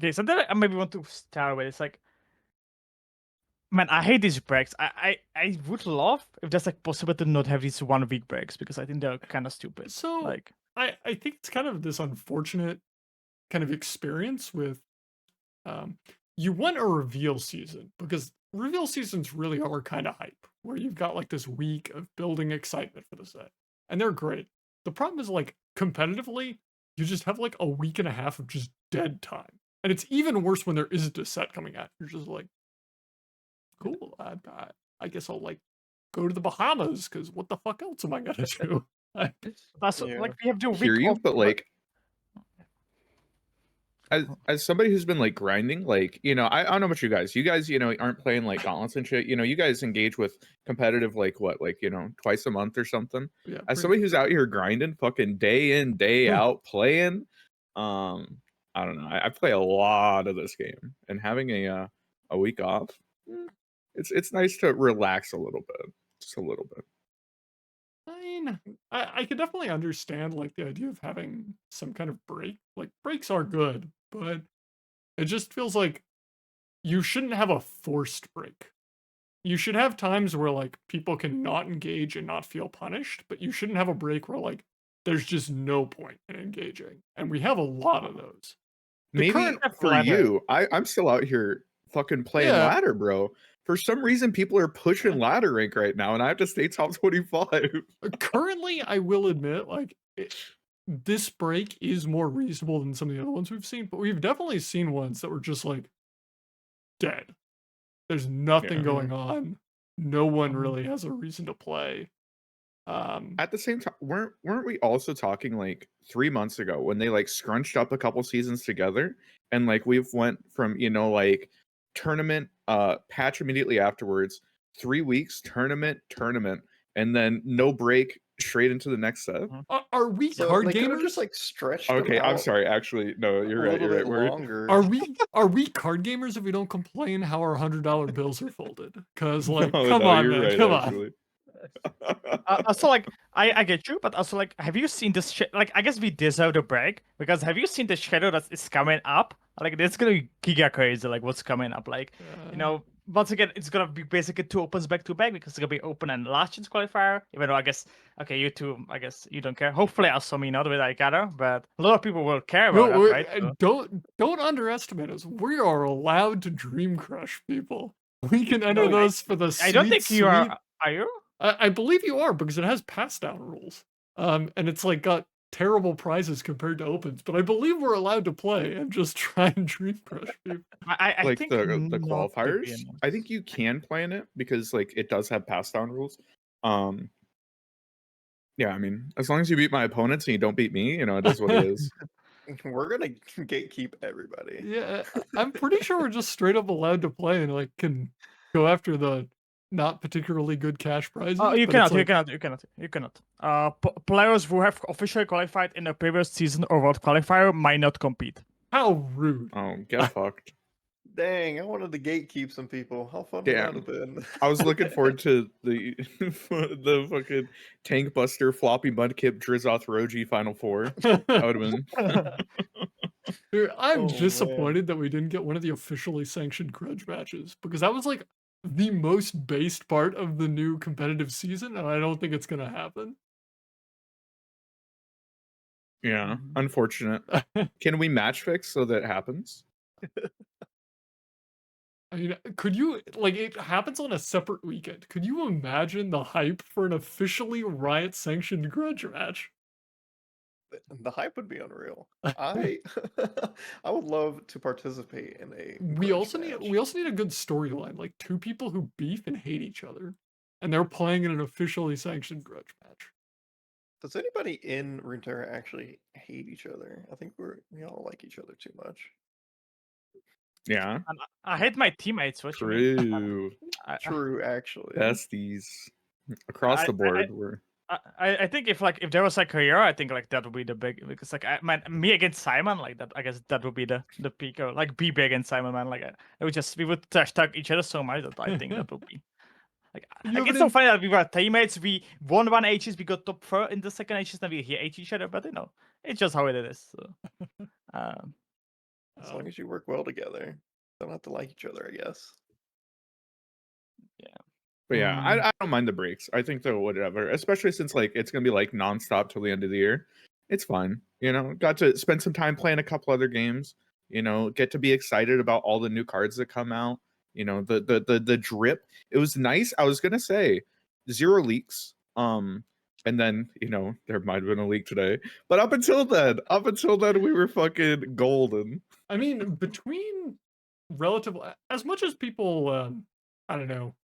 Okay, so then I maybe want to start with it's like, man, I hate these breaks. I would love if there's like possible to not have these 1 week breaks because I think they're kind of stupid. So Like, I think it's kind of this unfortunate kind of experience with you want a reveal season because reveal seasons really are kind of hype where you've got like this week of building excitement for the set and they're great. The problem is like competitively you just have like a week and a half of just dead time and it's even worse when there isn't a set coming out. You're just like, cool, I guess I'll like go to the Bahamas because what the fuck else am I gonna do? that's like we have the hear week you, off. but like as somebody who's been like grinding, like, you know, I don't know about you guys. You guys, you know, aren't playing like gauntlets and shit. You know, you guys engage with competitive like what, like, you know, twice a month or something. Yeah, As somebody who's out here grinding, fucking day in, day out playing, I don't know. I play a lot of this game, and having a week off, it's nice to relax a little bit, just a little bit. I mean, I could definitely understand like the idea of having some kind of break. Like breaks are good, but it just feels like you shouldn't have a forced break. You should have times where like people can not engage and not feel punished, but you shouldn't have a break where like there's just no point in engaging. And we have a lot of those. The Maybe current for ladder. you, I'm still out here fucking playing Yeah. ladder, bro. For some reason, people are pushing ladder rank right now, and I have to stay top 25. Currently, I will admit, like, this break is more reasonable than some of the other ones we've seen, but we've definitely seen ones that were just like dead. There's nothing Yeah. going on. No one really has a reason to play. At the same time, weren't we also talking like 3 months ago when they like scrunched up a couple seasons together, and like we've went from, you know, like tournament, patch immediately afterwards, 3 weeks, tournament, and then no break straight into the next set. Are we So card they could have gamers? just like stretched Okay, them I'm out sorry. Actually, no, a you're right. little You're bit right. We're, longer. Are we card gamers if we don't complain how our $100 bills are folded? Because like, no, come no, on, you're man, right, come on. actually. Also, like, I get you, but also, like, have you seen this shit? Like, I guess we deserve a break because have you seen the shadow that is coming up? Like, it's gonna be giga crazy. Like, what's coming up? Like, you know, once again, it's gonna be basically 2 opens back to back because it's gonna be open and last chance qualifier. Even though I guess, okay, you two, I guess you don't care. Hopefully, also me not with Aikata, but a lot of people will care about No, that, right? So, don't underestimate us. We are allowed to dream crush people. We can enter no, those for the I don't sweet, think you are. Are you? I believe you are because it has pass down rules. And it's like got terrible prizes compared to opens, but I believe we're allowed to play and just try and dream crush people. I Like think the not to be qualifiers, honest. I think you can play in it because like it does have pass down rules. Yeah, I mean, as long as you beat my opponents and you don't beat me, you know, it is what it is. We're gonna gatekeep everybody. Yeah, I'm pretty sure we're just straight up allowed to play and like can go after the not particularly good cash prizes. Oh, you but cannot, it's like, you cannot. Players who have officially qualified in the previous season or world qualifier might not compete. how rude. Oh, get fucked. Dang, I wanted to gatekeep some people. How fun would that Damn. have been? I was looking forward to the the fucking Tank Buster, Floppy Mudkip, Drizzoth, Roji Final Four. That would have been. Dude, I'm Oh, disappointed that we didn't get one of the officially sanctioned grudge matches because that was like the most based part of the new competitive season, and I don't think it's gonna happen. Yeah, unfortunate. Can we match fix so that happens? I mean, could you like it happens on a separate weekend? Could you imagine the hype for an officially Riot sanctioned grudge match? The hype would be unreal. I I would love to participate in a We grudge also match. need a good storyline, like 2 people who beef and hate each other, and they're playing in an officially sanctioned grudge match. Does anybody in Runeterra actually hate each other? I think we all like each other too much. Yeah. And I hate my teammates. What you mean? True. True, actually. Besties. Across the board, we're I think if there was like career, I think like that would be the big because like me against Simon like that. I guess that would be the peak or like be big against Simon, man. Like we would trash talk each other so much that I think that would be like it's so funny that we were teammates. We won 1 H's, we got top 4 in the second H's, then we hate each other. But you know, it's just how it is. So, As long as you work well together, don't have to like each other, I guess. But yeah, I don't mind the breaks. I think they're whatever, especially since like it's gonna be like nonstop till the end of the year. It's fine, you know. Got to spend some time playing a couple other games. You know, get to be excited about all the new cards that come out. You know, the drip. It was nice. I was gonna say 0 leaks. And then you know there might have been a leak today, but up until then, we were fucking golden. I mean, between relative, as much as people, I don't know,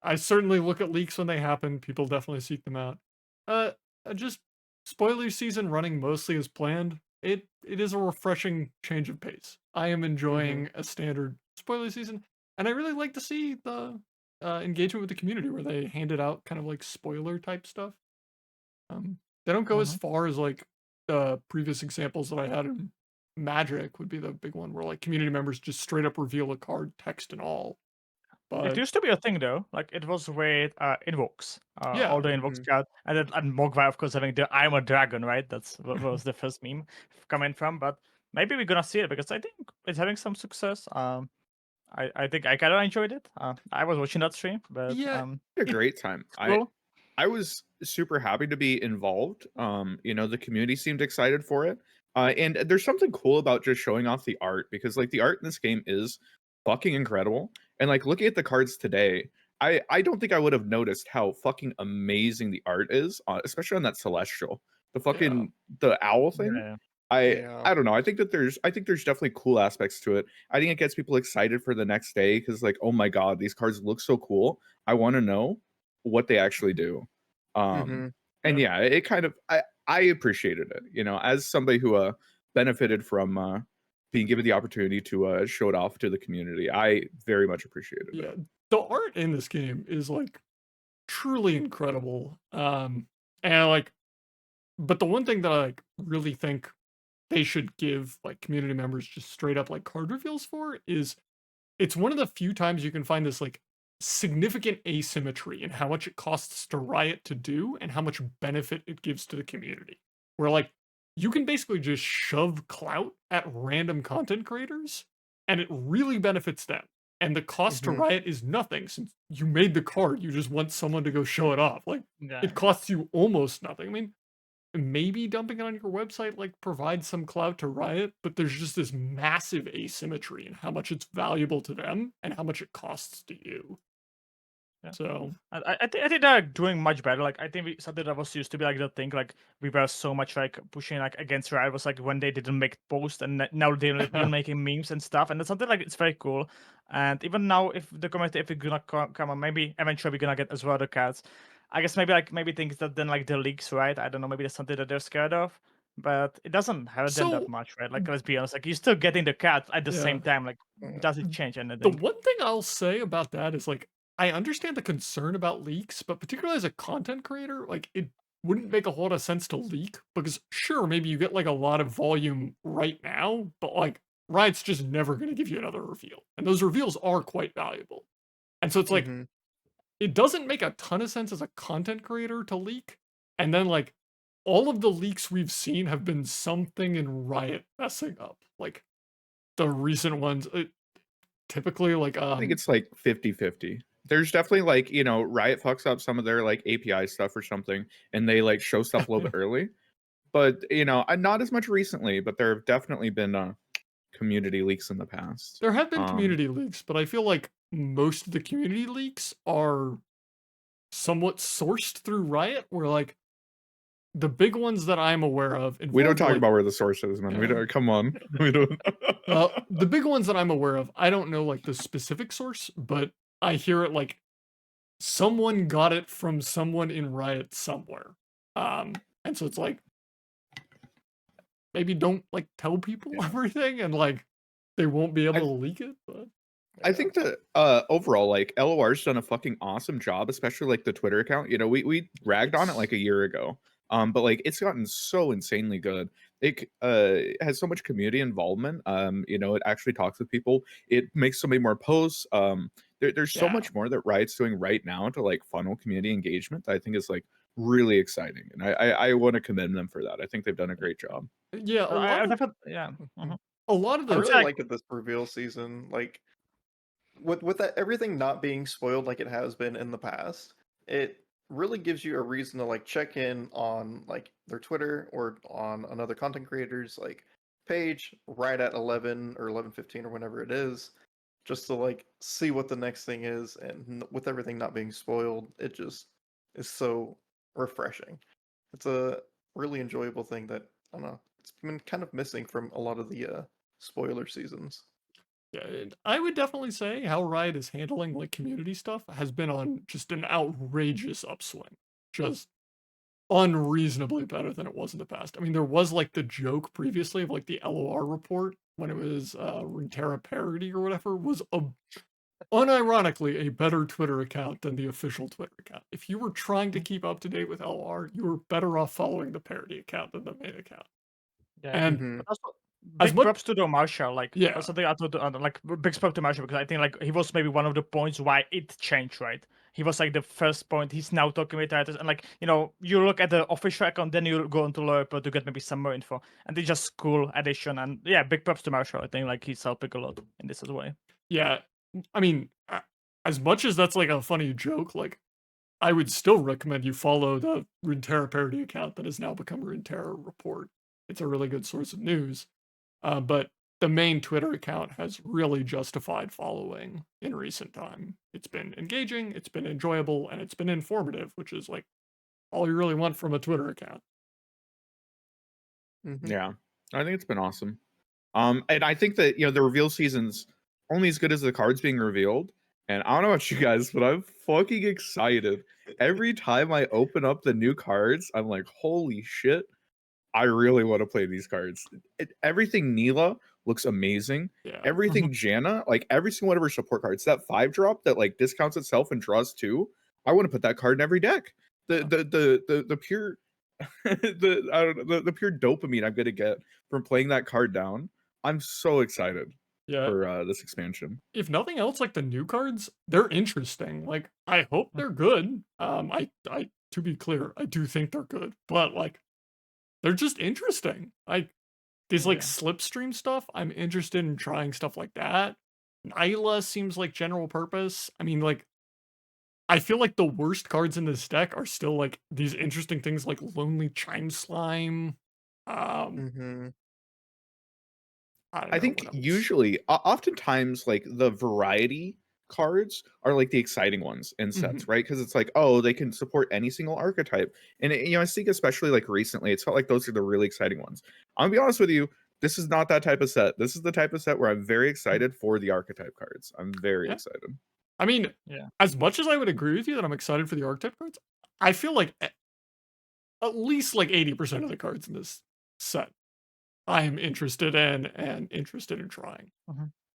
I certainly look at leaks when they happen. People definitely seek them out. Just spoiler season running mostly as planned. It is a refreshing change of pace. I am enjoying a standard spoiler season, and I really like to see the engagement with the community where they handed out kind of like spoiler type stuff. They don't go as far as like the previous examples that I had in Magic would be the big one where like community members just straight up reveal a card, text and all. It But used to be a thing though, like it was with invokes, Yeah. all the invokes got, and then and Mogwai of course having the I'm a dragon, right? That's what was the first meme coming from. But maybe we're gonna see it because I think it's having some success. I think I kind of enjoyed it. I was watching that stream, but Yeah, A great time. cool. I was super happy to be involved. You know, the community seemed excited for it. And there's something cool about just showing off the art because like the art in this game is fucking incredible. And like looking at the cards today, I don't think I would have noticed how fucking amazing the art is, especially on that celestial. The fucking the owl thing. Yeah. I don't know. I think there's definitely cool aspects to it. I think it gets people excited for the next day because like, oh my god, these cards look so cool. I want to know what they actually do. And yeah, it kind of I appreciated it, you know, as somebody who benefited from being given the opportunity to show it off to the community. I very much appreciated it. The art in this game is like truly incredible. And like, but the one thing that I like really think they should give like community members just straight up like card reveals for is it's one of the few times you can find this like significant asymmetry in how much it costs to Riot to do and how much benefit it gives to the community. Where like you can basically just shove clout at random content creators and it really benefits them. And the cost to Riot is nothing since you made the card. You just want someone to go show it off. Like it costs you almost nothing. I mean, maybe dumping it on your website like provides some clout to Riot, but there's just this massive asymmetry in how much it's valuable to them and how much it costs to you. So I think they're doing much better. Like I think something that was used to be like the thing, like we were so much like pushing like against Riot was like when they didn't make posts and now they're even making memes and stuff, and it's something like it's very cool. And even now, if the community if it's gonna come on, maybe eventually we're gonna get as well the cards. I guess maybe things that then like the leaks, right? I don't know, maybe there's something that they're scared of. But it doesn't hurt them that much, right? Like let's be honest, like you're still getting the cards at the same time. Like does it change anything? The one thing I'll say about that is like I understand the concern about leaks, but particularly as a content creator, like it wouldn't make a whole lot of sense to leak because sure, maybe you get like a lot of volume right now, but like Riot's just never going to give you another reveal. And those reveals are quite valuable. And so it's like, it doesn't make a ton of sense as a content creator to leak. And then like all of the leaks we've seen have been something in Riot messing up. Like the recent ones, typically like I think it's like 50-50. There's definitely like, you know, Riot fucks up some of their like API stuff or something and they like show stuff a little bit early. But you know, not as much recently, but there have definitely been community leaks in the past. There have been community leaks, but I feel like most of the community leaks are somewhat sourced through Riot, where like the big ones that I'm aware of. We don't talk about where the source is, man. We don't. Come on, we don't. The big ones that I'm aware of, I don't know like the specific source, but I hear it like someone got it from someone in Riot somewhere. And so it's like maybe don't like tell people everything and like they won't be able to leak it. But I think that overall, like LOR's done a fucking awesome job, especially like the Twitter account. You know, we ragged on it like a year ago. But like it's gotten so insanely good. It has so much community involvement. You know, it actually talks with people. It makes so many more posts. There's so much more that Riot's doing right now to like funnel community engagement that I think is like really exciting. And I want to commend them for that. I think they've done a great job. Yeah, a lot of I the really like it this reveal season. Like with that everything not being spoiled like it has been in the past, it really gives you a reason to like check in on like their Twitter or on another content creator's like page right at 11 or 11:15 or whenever it is, just to like see what the next thing is. And with everything not being spoiled, it just is so refreshing. It's a really enjoyable thing that I don't know. It's been kind of missing from a lot of the spoiler seasons. Yeah, and I would definitely say how Riot is handling like community stuff has been on just an outrageous upswing. Just unreasonably better than it was in the past. I mean, there was like the joke previously of like the LOR report when it was Runeterra parody or whatever was unironically a better Twitter account than the official Twitter account. If you were trying to keep up to date with LOR, you were better off following the parody account than the main account. Yeah. And Mhm. But also, As big much- props to the Marshall. Like, Yeah. something I thought, like, big props to Marshall because I think like he was maybe one of the points why it changed, right? He was like the first point. He's now talking with writers, and like you look at the official account, then you go into LoR to get maybe some more info, and it's just cool addition. And yeah, big props to Marshall. I think like he's helping a lot in this as well. Yeah, I mean, as much as that's like a funny joke, like I would still recommend you follow the Runeterra parody account that has now become Runeterra Report. It's a really good source of news. But the main Twitter account has really justified following in recent time. It's been engaging, it's been enjoyable, and it's been informative, which is like all you really want from a Twitter account. Mhm. Yeah, I think it's been awesome. And I think that the reveal season's only as good as the cards being revealed. And I don't know about you guys, but I'm fucking excited. Every time I open up the new cards, I'm like, holy shit, I really want to play these cards. Everything Nilah looks amazing. Yeah. Everything Janna, like every single one of her support cards, that 5-drop that like discounts itself and draws 2, I want to put that card in every deck. The pure the pure dopamine I'm gonna get from playing that card down. I'm so excited Yeah. for this expansion. If nothing else, like the new cards, they're interesting. Like I hope they're good. I to be clear, I do think they're good, but like they're just interesting. These like Yeah. slipstream stuff, I'm interested in trying stuff like that. Nilah seems like general purpose. I mean, like I feel like the worst cards in this deck are still like these interesting things like Lonely Chimeslime. Mhm. I don't I know think what else. usually, oftentimes, like the variety cards are like the exciting ones in sets, right? Because it's like, oh, they can support any single archetype, and I think especially like recently, it's felt like those are the really exciting ones. I'm gonna be honest with you, this is not that type of set. This is the type of set where I'm very excited for the archetype cards. I'm very Yeah. excited. I mean, Yeah. as much as I would agree with you that I'm excited for the archetype cards, I feel like at least like 80% of the cards in this set I am interested in and interested in trying.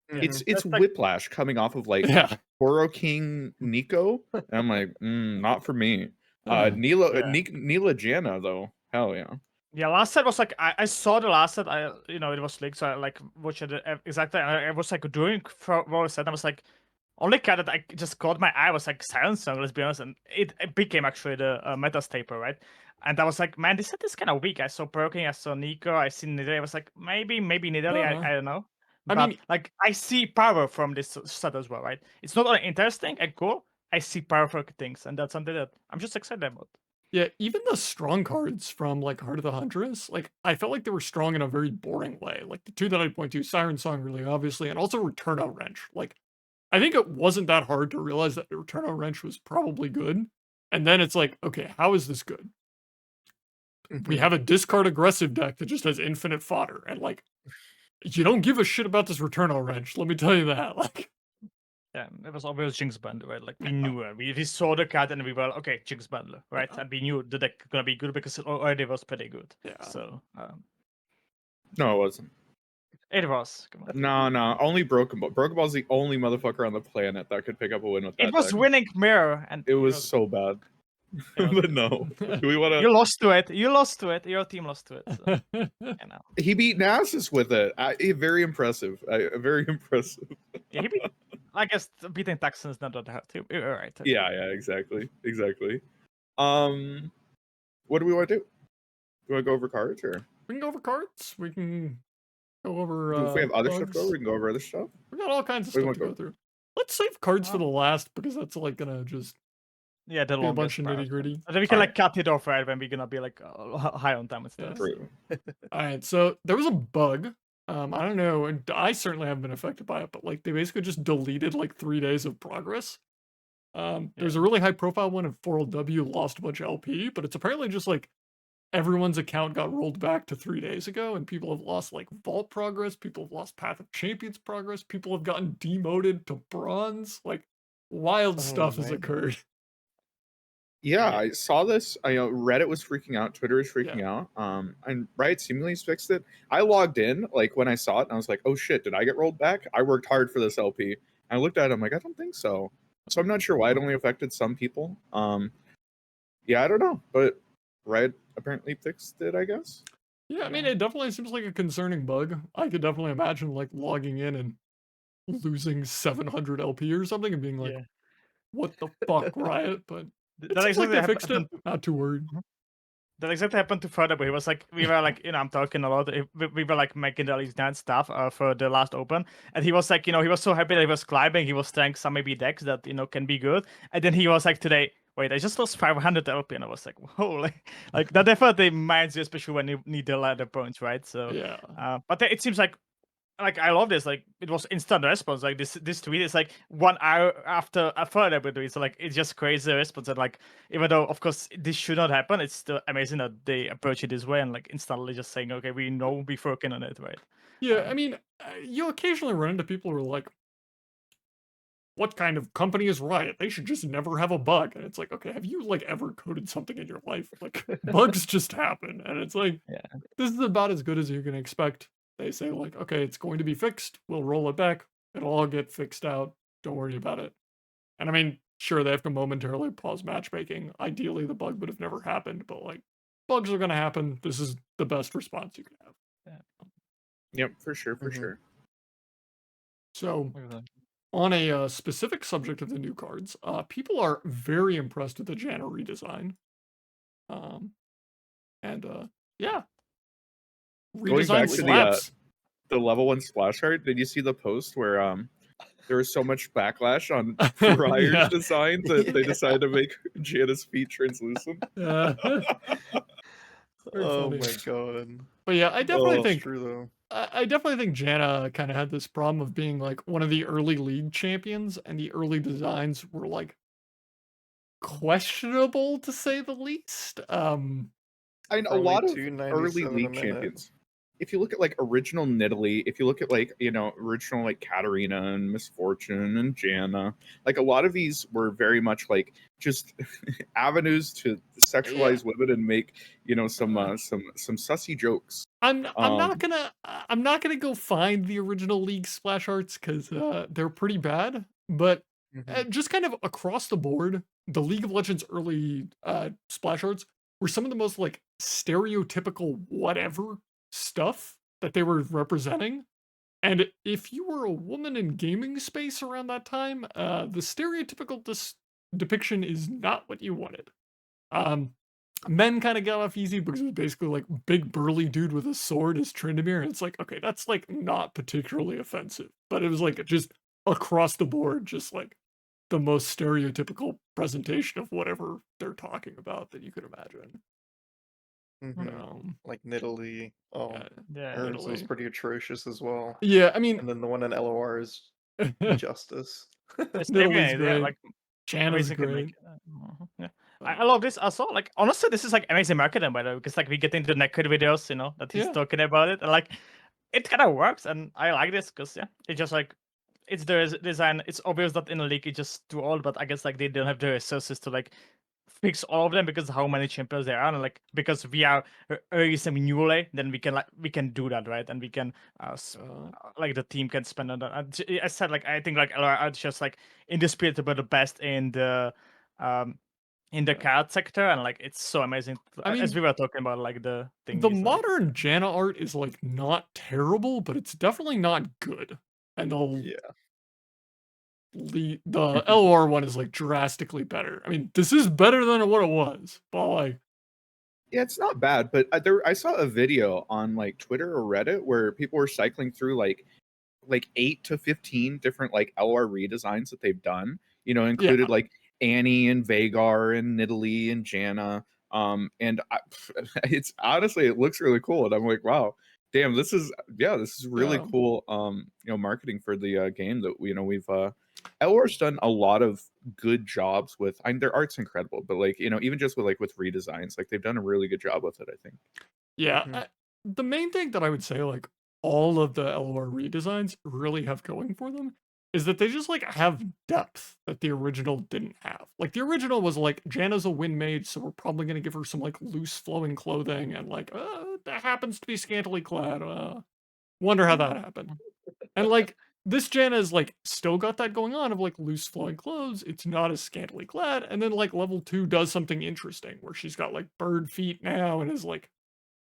It's That's like- Whiplash coming off of like Yeah. Horo King Nico, and I'm like, not for me. Uh, Nilah Yeah. Nilah Janna though, hell yeah. Yeah, last set was like I saw the last set. It was leaked, so I like watched it exactly. And I was like doing for set. I was like, only card that I just caught my eye was like Silent Song. Let's be honest, and it became actually the meta staple, right? And I was like, man, this set is kind of weak. I saw Perking, I saw Nico, I see Nidalee. I was like, maybe Nidalee. I don't know. I But mean- like I see power from this set as well, right? It's not only interesting and cool. I see powerful things, and that's something that I'm just excited about. Yeah, even the strong cards from like Heart of the Huntress, like I felt like they were strong in a very boring way. Like the two that I'd point to, Siren Song really obviously, and also Return Out Wrench. Like I think it wasn't that hard to realize that Return Out Wrench was probably good. And then it's like, okay, how is this good? We have a discard aggressive deck that just has infinite fodder, and like you don't give a shit about this Return Out Wrench, let me tell you that. Like Yeah, it was always Jinx Bundle, right? Like we knew it. We saw the card and we were okay, Jinx Bundle, right? And we knew the deck gonna be good because it already was pretty good. Yeah. So No, it wasn't. it was. Come on. No, only Broken Ball. Broken Ball's the only motherfucker on the planet that could pick up a win with that. It was deck. winning mirror, and It was so bad. it was- But no, do we want you to? lost to it. You lost to it. Your team lost to it. So, you know. He beat Nasus with it. Very impressive. Very impressive. Yeah, he beat. I guess beating Texans not that hard too. You're right. Okay. Yeah, exactly. What do we want to do? Do we want to go over cards or? we can go over cards. We can go over If we have other stuff to bugs. go, we can go over other stuff. We got all kinds of We stuff won't to go go- through. Let's save cards for Oh. the last because that's like gonna just Yeah, the be a bunch longest of part. nitty gritty. And then we can Alright. like cut it off right when we're gonna be like high on time and stuff. Yes. True. All right, so there was a bug. I don't know, and I certainly haven't been affected by it, but like they basically just deleted like 3 days of progress. There's a really high profile one of 4LW lost a bunch of LP, but it's apparently just like everyone's account got rolled back to 3 days ago, and people have lost like vault progress, people have lost Path of Champions progress, people have gotten demoted to bronze. Like wild Oh, stuff has man. occurred. Yeah, I saw this. I know Reddit was freaking out, Twitter was freaking out. And Riot seemingly has fixed it. I logged in like when I saw it, and I was like, "Oh shit, did I get rolled back?" I worked hard for this LP. I looked at it, I'm like, I don't think so. So I'm not sure why it only affected some people. Yeah, I don't know, but Riot apparently fixed it, I guess. Yeah, I mean, it definitely seems like a concerning bug. I could definitely imagine like logging in and losing 700 LP or something and being like, Yeah. what the fuck, Riot? But it That seems like they exactly fixed it. Not too worried. That exactly happened to Further, but he was like, we were like, I'm talking a lot. We were like making the Elite Dance stuff for the last Open, and he was like, he was so happy that he was climbing. He was trying some maybe decks that can be good, and then he was like, today, wait, I just lost 500 LP, and I was like, holy, like that definitely reminds you, especially when you need the ladder points, right? So, Yeah. but it seems like I love this. Like it was instant response. Like this tweet is like 1 hour after a further tweet. So like it's just crazy response. And like even though of course this should not happen, it's still amazing that they approach it this way and like instantly just saying, okay, we know we're working on it, right? Yeah, I mean, you occasionally run into people who are like, what kind of company is Riot? They should just never have a bug. And it's like, okay, have you like ever coded something in your life? Like bugs just happen. And it's like, Yeah. this is about as good as you can expect. They say like, okay, it's going to be fixed. We'll roll it back. It'll all get fixed out. Don't worry about it. And I mean, sure, they have to momentarily pause matchmaking. Ideally, the bug would have never happened, but like, bugs are going to happen. This is the best response you can have. Yep, for sure, for Mhm. sure. So, on a specific subject of the new cards, people are very impressed with the Janna redesign. Yeah, Going back redesign to slaps. the level 1 splash art, did you see the post where there was so much backlash on Riot's Yeah. design that they decided to make Janna's feet translucent? Very Oh funny. my god. But yeah, I definitely Oh, It's think true though. I definitely think Janna kind of had this problem of being like one of the early league champions, and the early designs were like questionable to say the least. I know a Only lot of 297 early a league minute. champions. If you look at like original Nidalee, if you look at like original like Katarina and Misfortune and Janna, like a lot of these were very much like just avenues to sexualize women and make some sussy jokes. I'm not gonna go find the original league splash arts because they're pretty bad, but Mhm. just kind of across the board, the League of Legends early splash arts were some of the most like stereotypical whatever stuff that they were representing. And if you were a woman in gaming space around that time, the stereotypical depiction is not what you wanted. Men kind of got off easy because it was basically like big burly dude with a sword as Tryndamere, and it's like, okay, that's like not particularly offensive, but it was like just across the board, just like the most stereotypical presentation of whatever they're talking about that you could imagine. Mhm. Like Nidalee. Oh, Yeah. Herald's was Italy. pretty atrocious as well. Yeah, I mean, And then the one in LOR is Justice. It's Nidalee's yeah, great. like Janna's amazing can great. make yeah. I love this. Also, like honestly, this is like amazing marketing by the way, because like we get into naked videos, that he's Yeah. talking about it, and like it kind of works, and I like this because it's just like it's the design. It's obvious that in the league it's just too old, but I guess like they don't have the resources to like fix all of them because how many champions there are, and like because we are early semi-newly, then we can do that, right? And we can like the team can spend on that. And I said like I think like are just like indisputable the best in the card sector, and like it's so amazing. I mean, as we were talking about like the thing. the modern Janna art is like not terrible, but it's definitely not good. And Yeah. the LOR one is like drastically better. I mean, this is better than what it was, but like Yeah, it's not bad, but I saw a video on like Twitter or Reddit where people were cycling through like 8 to 15 different like LR redesigns that they've done. You know, included like Annie and Vagar and Nidalee and Janna. And it's honestly it looks really cool, and I'm like, wow, damn, this is really cool. You know, marketing for the game that we've LR's done a lot of good jobs with. I mean, their art's incredible, but like even just with redesigns, like they've done a really good job with it, I think. Yeah, the main thing that I would say, like all of the LOR redesigns really have going for them is that they just like have depth that the original didn't have. Like the original was like Janna's a wind mage, so we're probably gonna give her some like loose flowing clothing and like that happens to be scantily clad. Wonder how that happened. And like this Janna is like still got that going on of like loose flowing clothes. It's not as scantily clad, and then like level 2 does something interesting where she's got like bird feet now and is like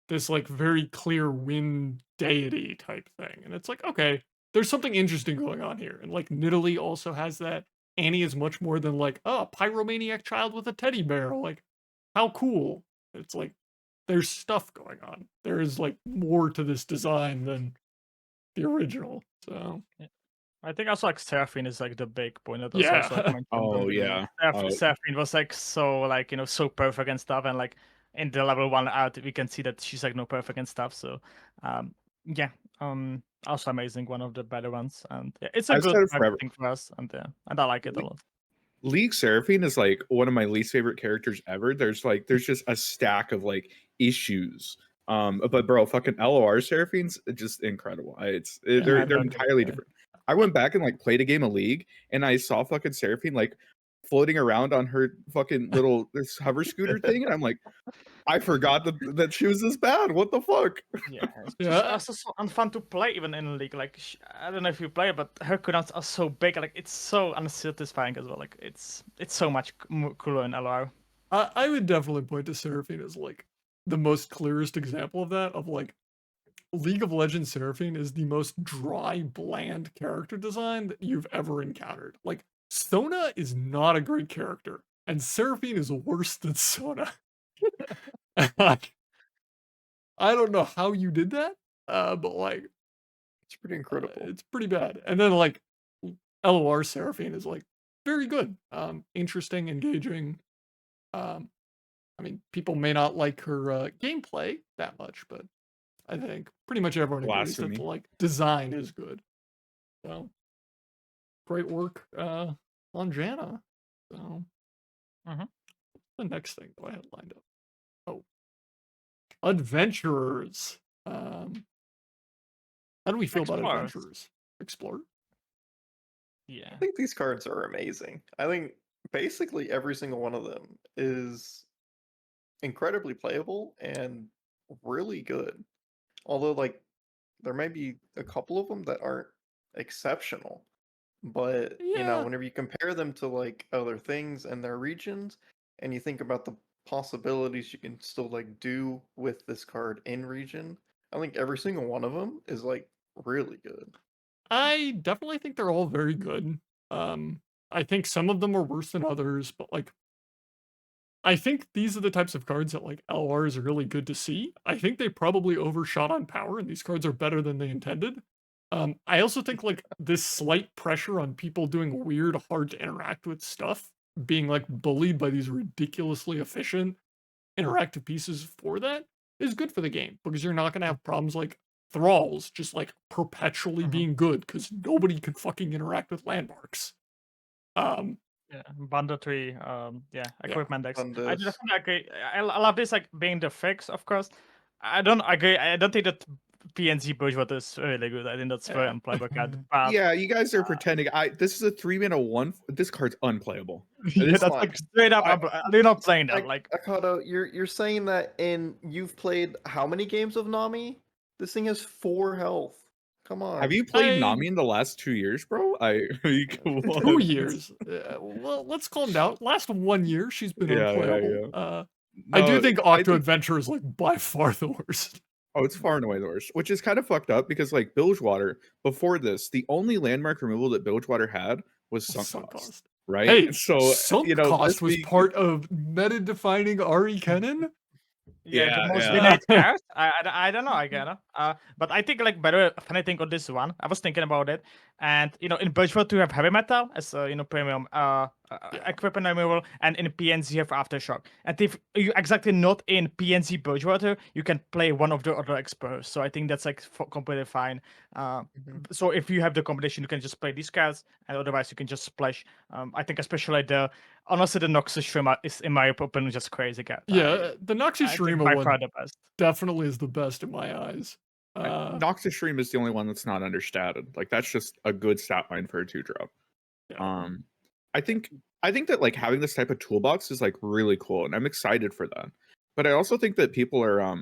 this like very clear wind deity type thing. And it's like, okay, there's something interesting going on here. And like Nidalee also has that. Annie is much more than like, oh, pyromaniac child with a teddy bear. Like, how cool. It's like there's stuff going on. There is like more to this design than the original. So I think also like Seraphine is like the big point that was yeah. also like mentioned. Oh yeah. Seraphine was like so like so perfect and stuff, and like in the level 1 art we can see that she's like no perfect and stuff. So yeah, also amazing, one of the better ones, and yeah, it's a I've good said it forever. thing for us, and I like it a lot. League Seraphine is like one of my least favorite characters ever. There's just a stack of like issues. But bro, fucking LOR Seraphine's just incredible. They're entirely different. I went back and like played a game of League, and I saw fucking Seraphine like floating around on her fucking little this hover scooter thing, and I'm like, I forgot that she was this bad. What the fuck? Yeah, it's just also so unfun to play even in League. Like I don't know if you play it, but her cooldowns are so big. Like it's so unsatisfying as well. Like it's so much cooler in LOR. I would definitely point to Seraphine as like the most clearest example of that. Of like League of Legends Seraphine is the most dry, bland character design that you've ever encountered. Like Sona is not a great character, and Seraphine is worse than Sona. I don't know how you did that, but like it's pretty incredible. It's pretty bad. And then like LOR Seraphine is like very good, interesting, engaging. I mean, people may not like her gameplay that much, but I think pretty much everyone agrees that the like design is good. So great work on Janna. So the next thing that I had lined up. Oh, Adventurers. How do we feel about Adventurers? Explorer. Yeah, I think these cards are amazing. I think basically every single one of them is incredibly playable and really good. Although, like, there may be a couple of them that aren't exceptional, but whenever you compare them to like other things and their regions, and you think about the possibilities you can still like do with this card in region, I think every single one of them is like really good. I definitely think they're all very good. I think some of them are worse than others, but like I think these are the types of cards that like LR is really good to see. I think they probably overshot on power, and these cards are better than they intended. I also think like this slight pressure on people doing weird, hard to interact with stuff, being like bullied by these ridiculously efficient interactive pieces for that is good for the game, because you're not going to have problems like thralls just like perpetually being good because nobody can fucking interact with landmarks. Yeah, banditry, equipment decks. Bandits. I definitely agree. I love this like being the fix, of course. I don't agree. I don't think that PNC Bourgeois is really good. I think that's very unplayable card. But, yeah, you guys are pretending. This is a 3-mana 1. This card's unplayable. Yeah, that's like straight up. They're not playing that. Like Akado, you're saying that you've played how many games of Nami? This thing has 4 health. Come on. Have you played Nami in the last 2 years, bro? 2 years. Well, let's calm down. Last 1 year, she's been unplayable. No, I do think Octo Adventure is like by far the worst. Oh, it's far and away the worst, which is kind of fucked up because like Bilgewater, before this, the only landmark removal that Bilgewater had was sunk cost. Right? Hey, so sunk cost was part of meta-defining Ari Kennen. Yeah, the Yeah, most yeah. delayed cars. I don't know. I get it. But I think like better funny thing on this one. I was thinking about it, and in Bridgewater you have heavy metal as premium equipment removal, and in PNZ you have aftershock. And if you exactly not in PNZ Bridgewater, you can play one of the other experts. So I think that's like completely fine. So if you have the combination, you can just play these cards, and otherwise you can just splash. I think especially honestly the Noxus Shrimmer is in my opinion just crazy card. Yeah, the Noxus I think Shurima by one far the best. definitely is the best in my eyes. Noxus Stream is the only one that's not understated. Like that's just a good stat line for a 2-drop. Yeah. I think that like having this type of toolbox is like really cool, and I'm excited for that. But I also think that people are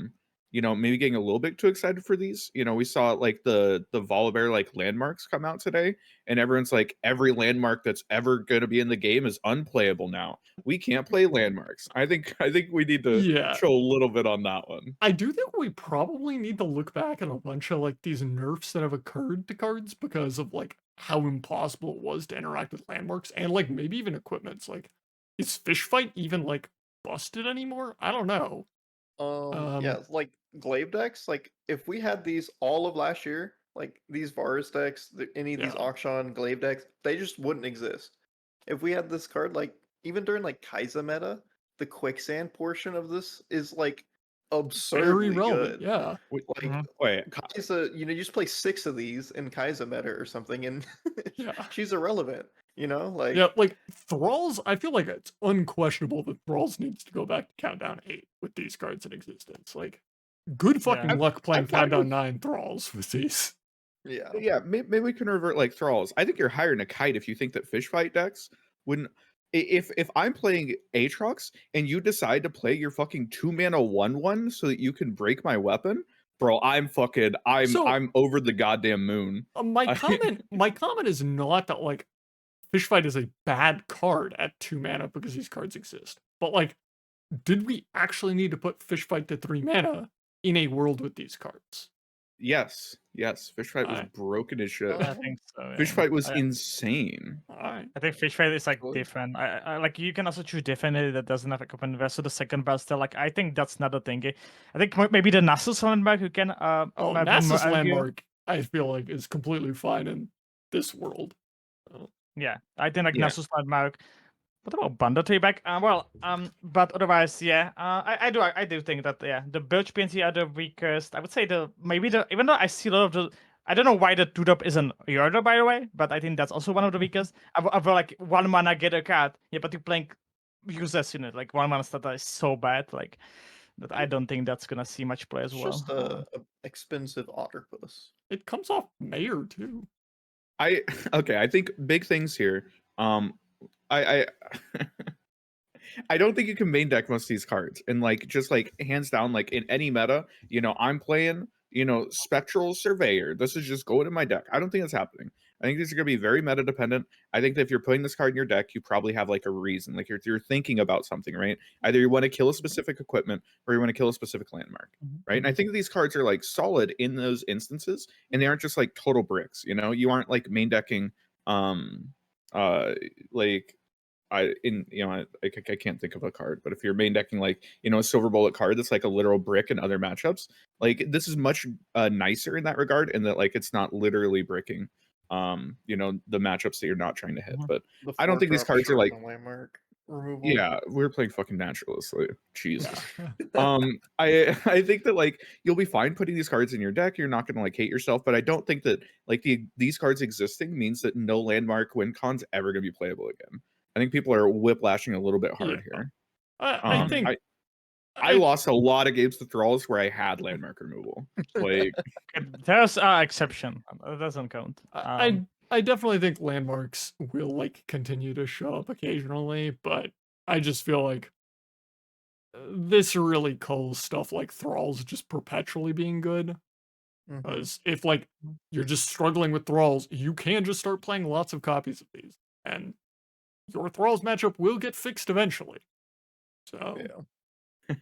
maybe getting a little bit too excited for these. We saw like the Volibear like landmarks come out today, and everyone's like, every landmark that's ever going to be in the game is unplayable now. We can't play landmarks. I think we need to show a little bit on that one. I do think we probably need to look back at a bunch of like these nerfs that have occurred to cards because of like how impossible it was to interact with landmarks and like maybe even equipments. Like, is Fish Fight even like busted anymore? I don't know. Yeah, like glaive decks. Like if we had these all of last year, like these Varus decks, any of these auction glaive decks, they just wouldn't exist. If we had this card, like even during like Kaiza meta, the quicksand portion of this is like absurdly relevant. good. Yeah. Like Wait, Kaiza, you just play 6 of these in Kaiza meta or something, and she's irrelevant. Like yeah, like Thralls. I feel like it's unquestionable that Thralls needs to go back to Countdown 8 with these cards in existence. Like, good fucking luck playing Countdown 9 Thralls with these. Yeah, maybe we can revert like Thralls. I think you're higher than a kite if you think that fish fight decks wouldn't. If I'm playing Aatrox and you decide to play your fucking 2-mana 1/1 so that you can break my weapon, bro, I'm over the goddamn moon. My comment is not that like Fish Fight is a bad card at 2 mana because these cards exist. But like, did we actually need to put Fish Fight to 3 mana in a world with these cards? Yes. Fish Fight was broken as shit. I think so. Yeah. Fish Fight was insane. I think Fish Fight is like different. I like you can also choose differently that doesn't have a common verse. So the second best, like I think that's not a thing. I think maybe the Nasus landmark you can. Nasus landmark I feel like is completely fine in this world. Yeah, I think like Nasus landmark. What about Bundle Payback? But otherwise, yeah, I do think that the Birch PNC are the weakest. I would say even though I see a lot of the, I don't know why the 2-drop isn't Yordo, by the way, but I think that's also one of the weakest. I feel like 1 mana get a card, but you're playing useless like 1 mana stat is so bad, like that I don't think that's gonna see much play as well. Just a expensive Otterpuss. It comes off Mayor too. I think big things here. I don't think you can main deck most of these cards, and like just like hands down, like in any meta, I'm playing Spectral Surveyor. This is just going in my deck. I don't think that's happening. I think these are going to be very meta dependent. I think that if you're putting this card in your deck, you probably have like a reason, like you're thinking about something, right? Either you want to kill a specific equipment or you want to kill a specific landmark, right? And I think these cards are like solid in those instances, and they aren't just like total bricks. You aren't like main decking like I can't think of a card, but if you're main decking like a Silver Bullet card that's like a literal brick in other matchups, like this is much nicer in that regard, and that like it's not literally bricking the matchups that you're not trying to hit. But I don't think these cards are like landmark removal. Yeah, we're playing fucking naturalist. Like, Jesus. I think that like you'll be fine putting these cards in your deck. You're not gonna like hate yourself, but I don't think that like these cards existing means that no landmark win con's ever gonna be playable again. I think people are whiplashing a little bit hard here. I think I lost a lot of games to Thralls where I had landmark removal. Like there's an exception. It doesn't count. I definitely think landmarks will like continue to show up occasionally, but I just feel like this really culls stuff like Thralls just perpetually being good. Because if like you're just struggling with Thralls, you can just start playing lots of copies of these, and your Thralls matchup will get fixed eventually. So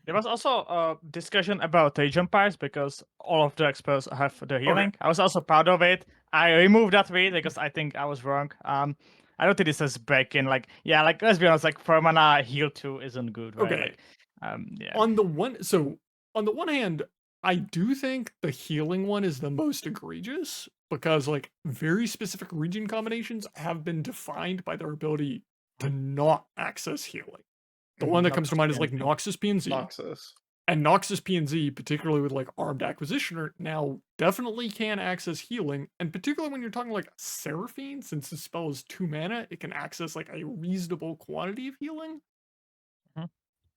there was also a discussion about Rage Empires because all of the experts have the healing. I was also proud of it. I removed that read because I think I was wrong. I don't think this is breaking. Like, let's be honest. Like, 4 mana heal 2 isn't good, right? Okay. Like, On the one, so on the one hand, I do think the healing one is the most egregious because like very specific region combinations have been defined by their ability to not access healing. The one that comes to mind is like Noxus PNZ. Noxus. And Noxus PNZ, particularly with like Armed Acquisitioner, now definitely can access healing. And particularly when you're talking like Seraphine, since the spell is 2 mana, it can access like a reasonable quantity of healing.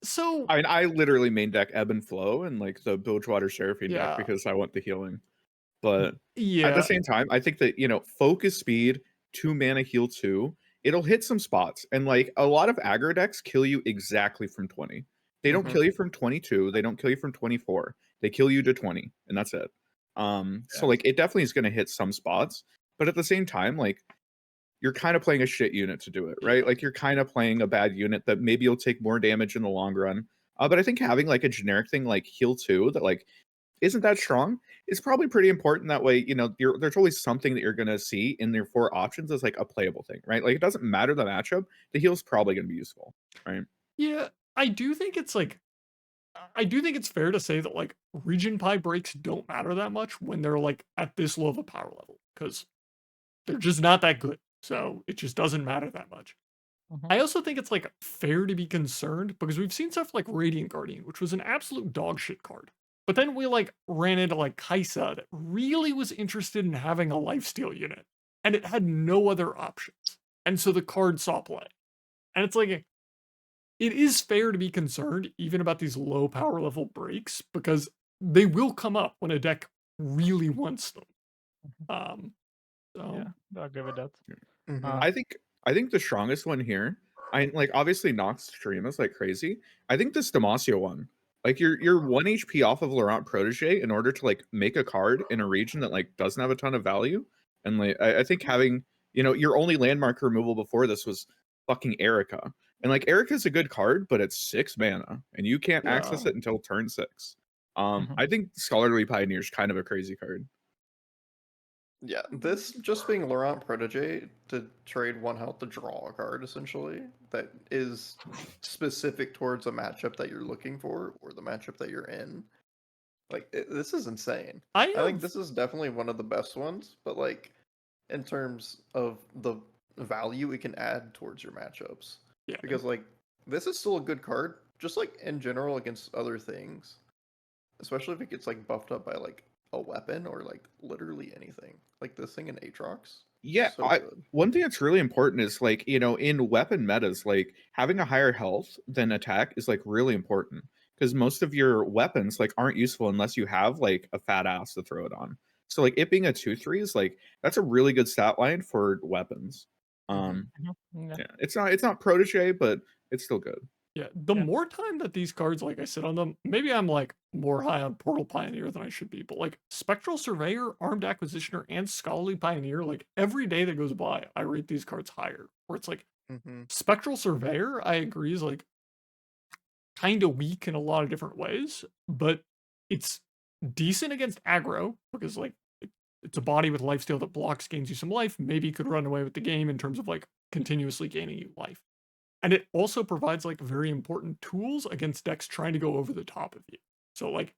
So I mean, I literally main deck Ebb and Flow and like the Bilgewater Seraphine Yeah. deck because I want the healing. But at yeah, the same time, I think that, you know, focus speed, 2 mana heal 2, it'll hit some spots. And like a lot of aggro decks kill you exactly from 20. They don't Mhm. kill you from 22, they don't kill you from 24. They kill you to 20, and that's it. So like it definitely is going to hit some spots, but at the same time, like you're kind of playing a shit unit to do it, right? Like you're kind of playing a bad unit that maybe you'll take more damage in the long run. But I think having like a generic thing like heal 2 that like isn't that strong is probably pretty important. That way, you know, there's always something that you're going to see in their 4 options as like a playable thing, right? Like it doesn't matter the matchup, the heal's probably going to be useful, right? yeah, I do think it's like, I do think it's fair to say that like region pie breaks don't matter that much when they're like at this low of a power level because they're just not that good. So it just doesn't matter that much. I also think it's like fair to be concerned because we've seen stuff like Radiant Guardian, which was an absolute dog shit card. But then we like ran into like Kaisa that really was interested in having a lifesteal unit and it had no other options. And so the card saw play. And it's like, it is fair to be concerned even about these low power level breaks because they will come up when a deck really wants them. Yeah, I'll agree with that. Mhm. I think the strongest one here, I like obviously Nox stream is like crazy. I think this Demacia one, like you're 1 HP off of Laurent Protege in order to like make a card in a region that like doesn't have a ton of value. And like I think having, you know, your only landmark removal before this was fucking Erica. And like Erica's a good card, but it's 6 mana and you can't access Yeah. it until turn 6. Mhm. I think Scholarly Pioneer is kind of a crazy card. Yeah, this just being Laurent Protege to trade 1 health to draw a card essentially that is specific towards a matchup that you're looking for or the matchup that you're in. Like this is insane. I think this is definitely one of the best ones, but like in terms of the value it can add towards your matchups. Yeah. Because like this is still a good card, just like in general against other things. Especially if it gets like buffed up by like a weapon or like literally anything. Like this thing in Aatrox. Yeah, So good. one thing that's really important is like, you know, in weapon metas, like having a higher health than attack is like really important because most of your weapons like aren't useful unless you have like a fat ass to throw it on. So like it being a 2/3 is like that's a really good stat line for weapons. Yeah. Yeah, it's not Protege, but it's still good. Yeah, the Yeah. more time that these cards, like I sit on them, maybe I'm like more high on Portal Pioneer than I should be, but like Spectral Surveyor, Armed Acquisitioner, and Scholarly Pioneer, like every day that goes by, I rate these cards higher. Where it's like Spectral Surveyor, I agree, is like kind of weak in a lot of different ways, but it's decent against aggro because like it's a body with lifesteal that blocks, gains you some life, maybe could run away with the game in terms of like continuously gaining you life. And it also provides like very important tools against decks trying to go over the top of you. So like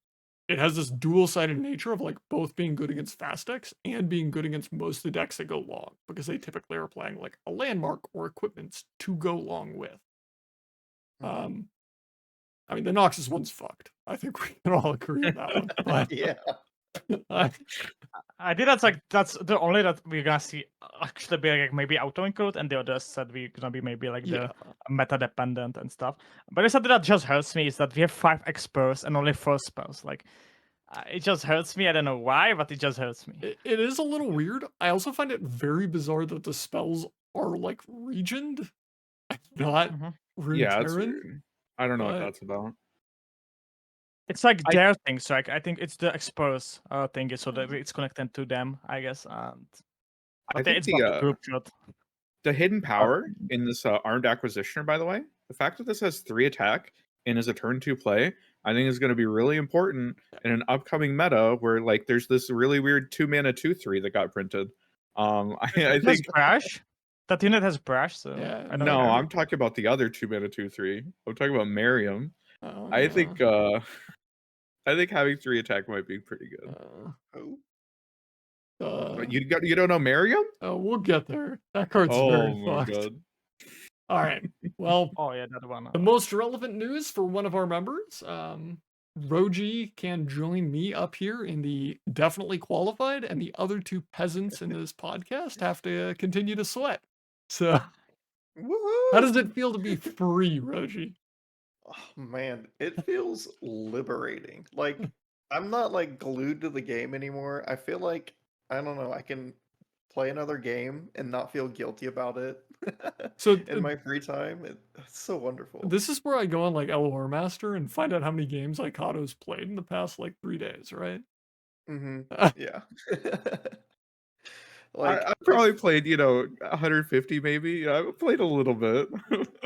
it has this dual-sided nature of like both being good against fast decks and being good against most of the decks that go long because they typically are playing like a landmark or equipments to go long with. I mean the Noxus one's fucked. I think we can all agree on that one. But Yeah. I think that's the only that we're gonna see actually be like maybe auto include, and the others said we're gonna be maybe like the meta dependent and stuff. But it's something that just hurts me is that we have 5 experts and only 4 spells. Like it just hurts me. I don't know why, but it just hurts me. It is a little weird. I also find it very bizarre that the spells are like regioned, not Yeah, it's Runeterran. weird. I don't know what that's about. It's like their thing, so I think it's the expose thing, so that it's connected to them, I guess. And I think it's the group shot. The hidden power in this Armed Acquisitioner, by the way, the fact that this has 3 attack and is a turn 2 play, I think is going to be really important in an upcoming meta where like there's this really weird 2 mana 2/3 that got printed. I think Brash. That unit has Brash, so yeah. No, I'm talking about the other 2 mana 2/3. I'm talking about Miriam. Oh, I think I think having 3 attack might be pretty good. You don't know Mariam? Oh, we'll get there. That card's Oh very my fucked. god. All right. Well, Oh yeah, that one. the most relevant news for one of our members, Roji can join me up here in the definitely qualified, and the other 2 peasants in this podcast have to continue to sweat. So, how does it feel to be free, Roji? Oh man, it feels liberating. Like I'm not like glued to the game anymore. I feel like I don't know, I can play another game and not feel guilty about it. So, in my free time, it's so wonderful. This is where I go on like LoR Master and find out how many games Ikado's played in the past like 3 days, right? Yeah. I probably played, 150 maybe. I've played a little bit.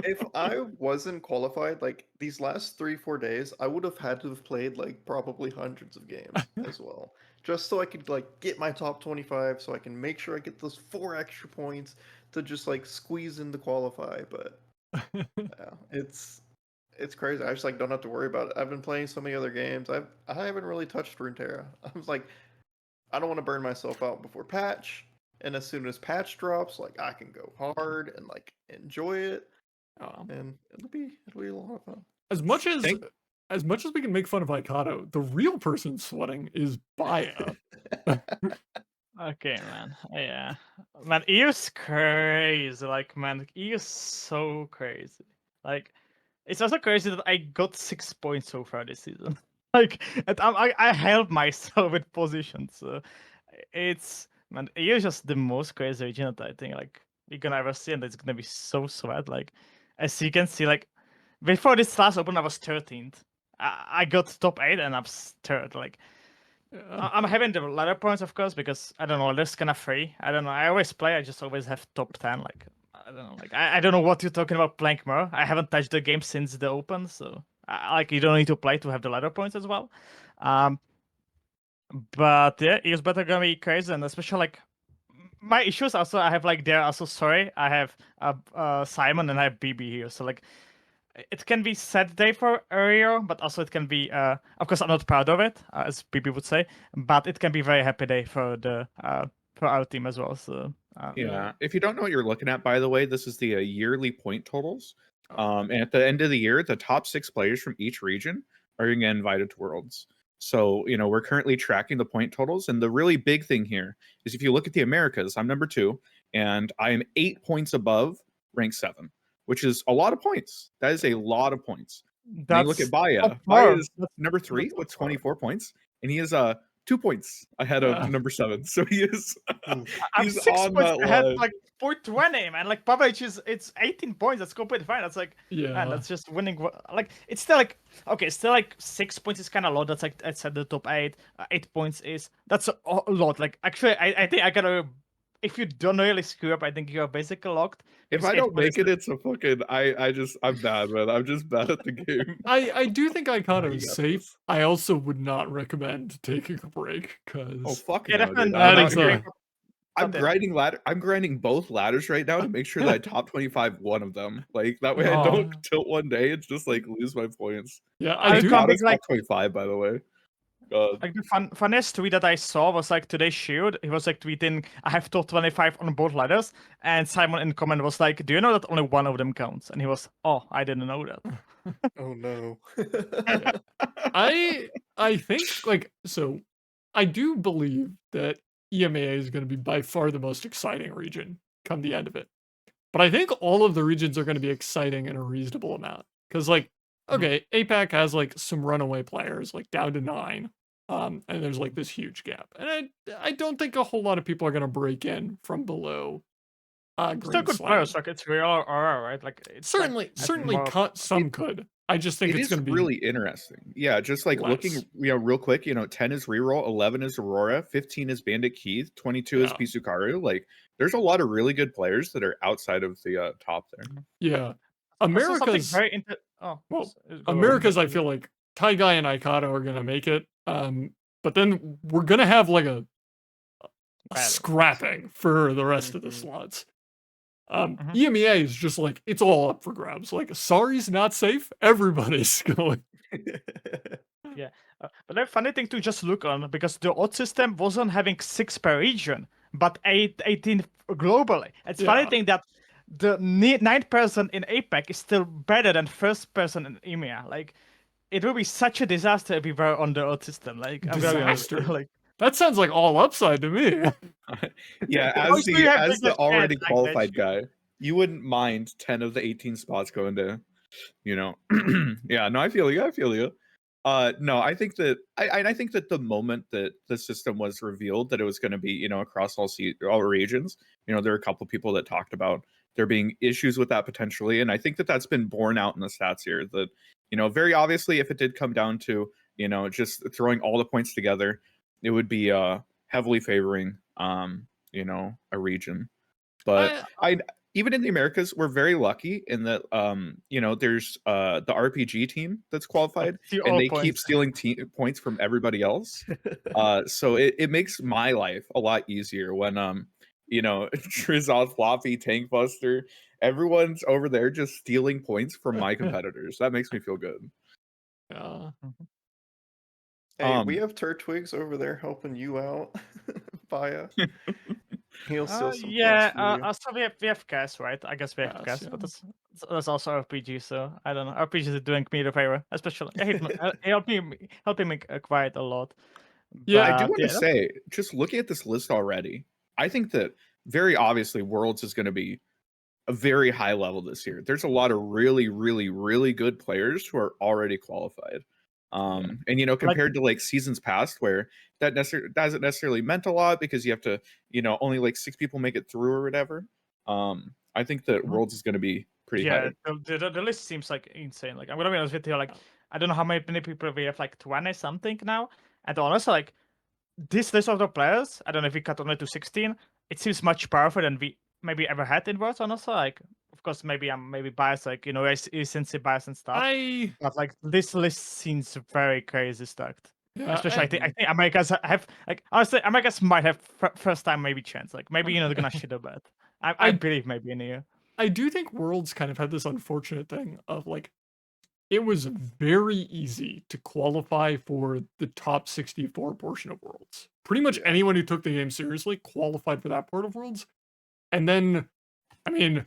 If I wasn't qualified, like these last 3-4 days, I would have had to have played like probably hundreds of games as well, just so I could like get my top 25, so I can make sure I get those 4 extra points to just like squeeze in the qualify. But yeah, it's crazy. I just like don't have to worry about it. I've been playing so many other games. I haven't really touched Runeterra. I was like, I don't want to burn myself out before patch. And as soon as patch drops, like I can go hard and like enjoy it. And it'll be a lot of fun. As much as we can make fun of Ikado, the real person sweating is Baya. Okay, man. Yeah. Man, EU's crazy. Like, man, EU's so crazy. Like, it's also crazy that I got 6 points so far this season. Like, and I held myself with positions. So it's, man, EU is just the most crazy region that I think, like, you're gonna ever see, and it's gonna be so sweat. Like, as you can see, like, before this last open, I was 13th. I got top 8 and I'm 3rd. Like, I'm having the ladder points, of course, because I don't know, this kind of free. I don't know. I always play. I just always have top 10. Like, I don't know. Like, I don't know what you're talking about playing more. I haven't touched the game since the open, so like you don't need to play to have the ladder points as well. But yeah, it's better gonna be crazy, and especially like my issues also. I have like they're also sorry. I have Simon and I have BB here, so like. It can be sad day for Rio, but also it can be, of course, I'm not proud of it, as BB would say, but it can be very happy day for the for our team as well. So yeah, if you don't know what you're looking at, by the way, this is the yearly point totals. And at the end of the year, the top 6 players from each region are going to get invited to Worlds. So we're currently tracking the point totals, and the really big thing here is if you look at the Americas, I'm number 2, and I am 8 points above rank 7. Which is a lot of points. That is a lot of points. And you look at Baya. Baya is number 3 with 24 points, and he is 2 points ahead of number 7. So he is he's 6 on points that ahead, line. like 420, man. Like Voyage it's 18 points. That's completely fine. That's like man, that's just winning. Like it's still like okay, still like 6 points is kind of low. That's like I said the top 8. 8 points that's a lot. Like actually, I think I gotta. If you don't really screw up, I think you're basically locked. If I don't make it, it's a fucking. I'm bad, man. I'm just bad at the game. I do think Ikado is safe. I also would not recommend taking a break because fuck yeah, no, I'm grinding ladder. I'm grinding both ladders right now to make sure that I top 25 one of them. Like that way, I don't tilt one day. It's just like lose my points. Yeah, I do like top 25, by the way. God. Like the funniest tweet that I saw was like today's Shield. He was like tweeting, "I have top 25 on both ladders," and Simon in the comment was like, "Do you know that only one of them counts?" And he was, "Oh, I didn't know that." Oh no. I think like so. I do believe that EMEA is going to be by far the most exciting region come the end of it. But I think all of the regions are going to be exciting in a reasonable amount because like. Okay, APAC has like some runaway players, like down to 9, and there's like this huge gap, and I don't think a whole lot of people are gonna break in from below. Still good players, like it's real RR, right? Like it's certainly some could. I just think it's gonna be really interesting. Yeah, just like looking, real quick. 10 is reroll, 11 is Aurora, 15 is Bandit Keith, 22 is Pisukaru. Like, there's a lot of really good players that are outside of the top there. Yeah. America's I feel like Taigai and Ikado are gonna make it. But then we're gonna have like a scrapping for the rest of the slots. EMEA is just like it's all up for grabs. Like Sari's not safe, everybody's going. Yeah, but the funny thing to just look on, because the odd system wasn't having 6 per region, but 18 globally. It's funny Yeah. thing that the 9th person in APAC is still better than 1st person in EMEA. Like, it will be such a disaster if we were on the odd system. Like, I'm gonna be honest, Disaster. like, That sounds like all upside to me. Yeah, Obviously, you have as the biggest already chance, like, qualified that guy, you wouldn't mind 10 of the 18 spots going to, you know. Yeah, no, I feel you. I feel you. No, I think that I think that the moment that the system was revealed that it was going to be, you know, across all regions, you know, there are a couple people that talked about there being issues with that potentially, and I think that that's been borne out in the stats here. That, you know, very obviously, if it did come down to, you know, just throwing all the points together, it would be heavily favoring you know, a region. But I even in the Americas, we're very lucky in that you know, there's the RPG team that's qualified, steal and all they keep points. stealing points from everybody else. So it makes my life a lot easier when you know, Trizot, Floppy, Tankbuster, everyone's over there just stealing points from my competitors. That makes me feel good. Yeah. Hey, we have Turtwigs over there helping you out. Via. He'll steal some points for you. So we have Cass, right? I guess we have Cass, Cass, yeah. but that's also RPG. So I don't know. RPGs are doing me the favor, especially helping me quite a lot. Yeah, I do But, want to say, just looking at this list already, I think that very obviously Worlds is going to be a very high level this year. There's a lot of really, really, really good players who are already qualified. And you know, compared to like seasons past where that doesn't necessarily meant a lot because you have to, you know, only like 6 people make it through or whatever. I think that Worlds is going to be pretty high. The list seems like insane. Like, I'm gonna be honest with you, like, I don't know how many people we have, like 20 something now, and honestly, like, this list of the players, I don't know if we cut only to 16, it seems much powerful than we maybe ever had in Worlds, honestly. Like, of course, maybe I'm biased, like, you know, recency bias and stuff. But like, this list seems very crazy stacked. Especially, I think Americas have, like, honestly, Americas might have first time maybe chance. Like, maybe, you know, they're gonna shit a bit. I believe maybe in here. I do think Worlds kind of had this unfortunate thing of like, it was very easy to qualify for the top 64 portion of Worlds. Pretty much anyone who took the game seriously qualified for that part of Worlds. And then, I mean,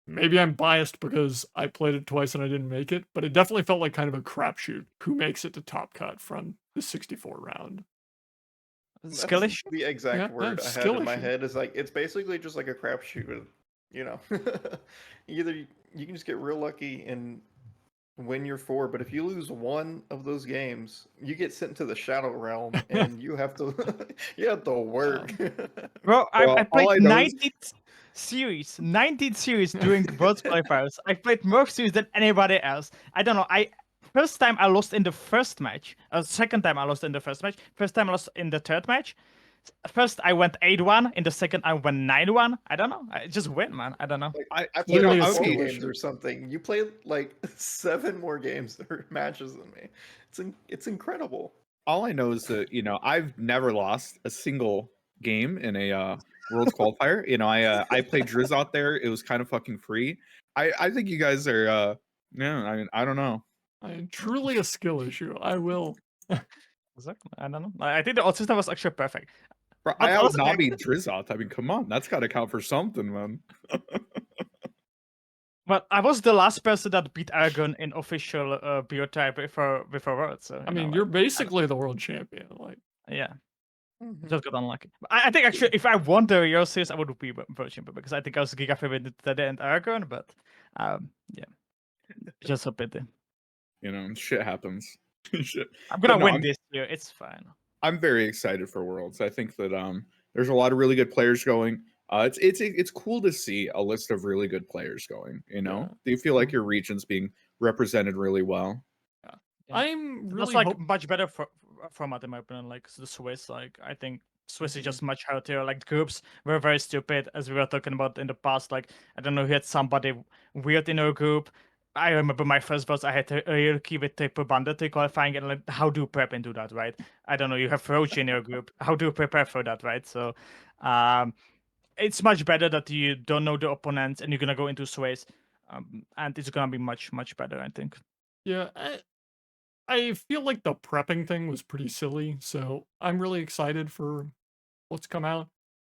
maybe I'm biased because I played it twice and I didn't make it, but it definitely felt like kind of a crapshoot who makes it to top cut from the 64 round. Skill issue? The exact word I had in my head is like, it's basically just like a crapshoot, you know. Either you can just get real lucky and win your 4, but if you lose one of those games, you get sent to the Shadow Realm and you have to work. Bro, I played 19th series during the World Qualifiers. I played more series than anybody else. I don't know. First time I lost in the first match. Second time I lost in the first match. First time I lost in the third match. First I went 8-1. In the second I went 9-1. I don't know. I just win, man. I don't know. I played like 4 games or something. You played like 7 more games or matches than me. It's incredible. All I know is that, you know, I've never lost a single game in a Worlds qualifier. You know, I played Drizot there. It was kind of fucking free. I think you guys are yeah, I mean, I don't know. Truly a skill issue. I will. Exactly. I don't know. I think the odd system was actually perfect. Bro, I out-nobbied Drizot. I mean, come on, that's got to count for something, man. But I was the last person that beat Aragon in official BaJAtak with a World. So I mean, you're basically the world champion. Like, yeah. Just got unlucky. I think actually, if I won the Euro Series, I would be world champion because I think I was Giga favorite today and Aragon. But yeah, just a pity. You know, shit happens. Shit. I'm gonna win this year. It's fine. I'm very excited for Worlds. I think that there's a lot of really good players going. It's cool to see a list of really good players going. You know, do you feel like your region's being represented really well? Yeah. I'm really like much better format in my opinion. Like the Swiss, like I think Swiss is just much healthier. Like groups were very stupid, as we were talking about in the past. Like I don't know, we had somebody weird in our group. I remember my first votes. I had a real key with Triple Bandit qualifying, and like, how do you prep into that, right? I don't know. You have Roach in your group. How do you prepare for that, right? So, it's much better that you don't know the opponents and you're gonna go into Swiss, and it's gonna be much better, I think. Yeah, I feel like the prepping thing was pretty silly, so I'm really excited for what's come out.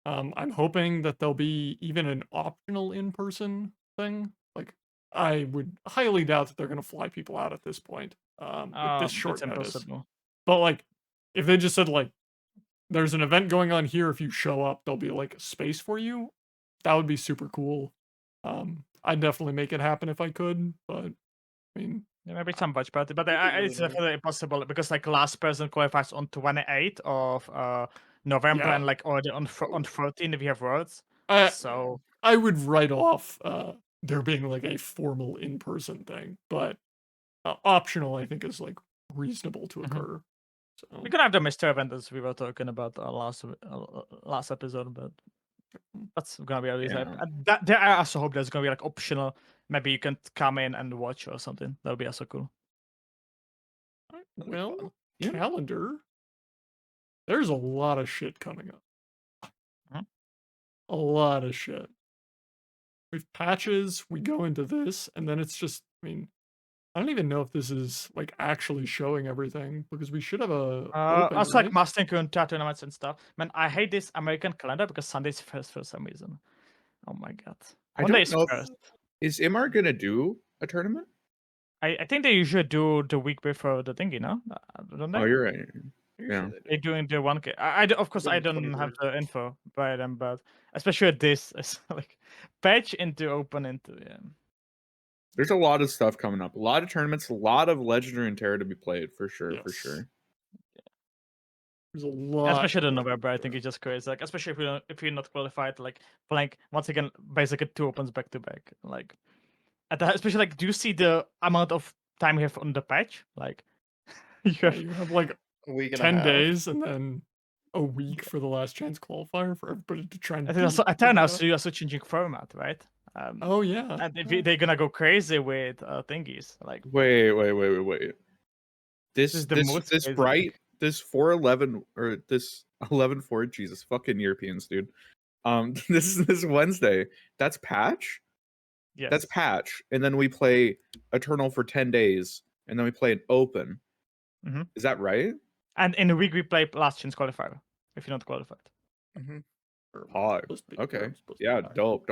I'm hoping that there'll be even an optional in-person thing. Like, I would highly doubt that they're gonna fly people out at this point, with this It's short notice. impossible. But like, if they just said like, there's an event going on here, if you show up, there'll be like a space for you, that would be super cool. I'd definitely make it happen if I could, but I mean, Yeah, maybe some watch party, but That'd be really it's nice. definitely impossible because like last person qualifies on 28th of November Yeah. and like already on 14th we have Worlds. I So I would write off there being like a formal in-person thing, but optional I think is like reasonable to Mhm. occur. So we could have the Mr. event as we were talking about last episode, but that's gonna be at least Yeah. that I also hope there's gonna be like optional. Maybe you can come in and watch or something. That would be also cool. That'd be well, fun. Yeah. calendar. There's a lot of shit coming up. Mhm. A lot of shit. We've patches, we go into this, and then it's just, I mean, I don't even know if this is like actually showing everything because we should have a open, Also right? like Mastering tournaments and stuff. Man, I hate this American calendar because Sunday's first for some reason. Oh my god. I One day don't is know if first. is MR gonna do a tournament? I think they usually do the week before the thingy, no? Don't they? Oh, you're right. Usually they They're do. doing the 1K. Of course, I Doing don't have 21st. the info by them, but especially with this, it's like patch into open into yeah. There's a lot of stuff coming up. A lot of tournaments, a lot of Legendary and Terra to be played for sure. For Yes. sure. There's a lot. Especially the November, I think it's just crazy. Like, especially if you're not qualified, like playing once again, basically 2 opens back to back. Like, especially like, do you see the amount of time you have on the patch? Like, you Yeah, have you have like A week and a 10 half. days and then a week for the last chance qualifier for everybody to try and I think also beat Eternal, the- so you're also changing format, right? Oh yeah. And yeah. they're gonna go crazy with thingies. Like, Wait. this is the most This crazy. bright this 411 or this 11-4, Jesus fucking Europeans, dude. This Wednesday. That's patch. Yes. That's patch, and then we play Eternal for 10 days, and then we play an open. Mhm. Is that right? And in a week we play last chance qualifier if you're not qualified. Mm-hmm. Hog. Supposed to be- Okay. supposed to be Yeah, high. dope.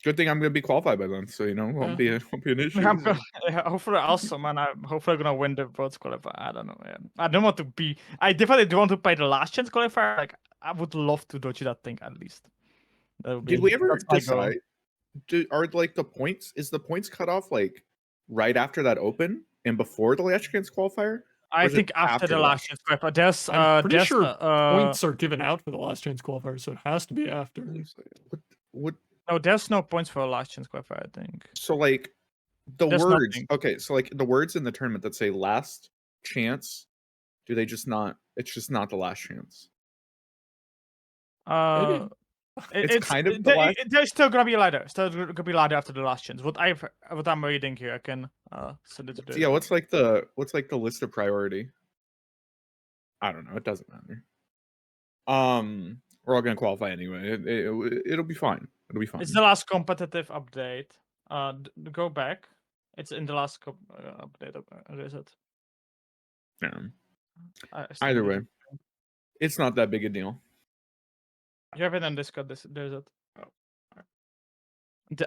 Good thing I'm gonna be qualified by then, so you know, won't be an issue. Yeah, hopefully also, man. I'm hopefully gonna win the Worlds qualifier. I don't know, man. I don't want to be. I definitely don't want to play the last chance qualifier. Like, I would love to dodge that thing at least. That would be. Did we ever that's my goal. decide? Are like the points? Is the points cut off like right after that open and before the last chance qualifier? I Or is it think after the that? last chance qualifier, there's I'm pretty there's, sure points are given out for the last chance qualifier, so it has to be after. What? No, there's no points for a last chance qualifier. I think. So like the There's words. nothing. Okay, so like the words in the tournament that say last chance, do they just not? It's just not the last chance. Maybe. It's kind of the last. There's still gonna be a ladder. Still gonna be a ladder after the last chance. What I'm reading here, I can send it to the. Yeah, what's like the list of priority? I don't know. It doesn't matter. We're all gonna qualify anyway. It'll be fine. It'll be fine. It's the last competitive update. Go back. It's in the last update. Is it? Yeah. Either way, it's not that big a deal. You have it on Discord. There's it. Oh.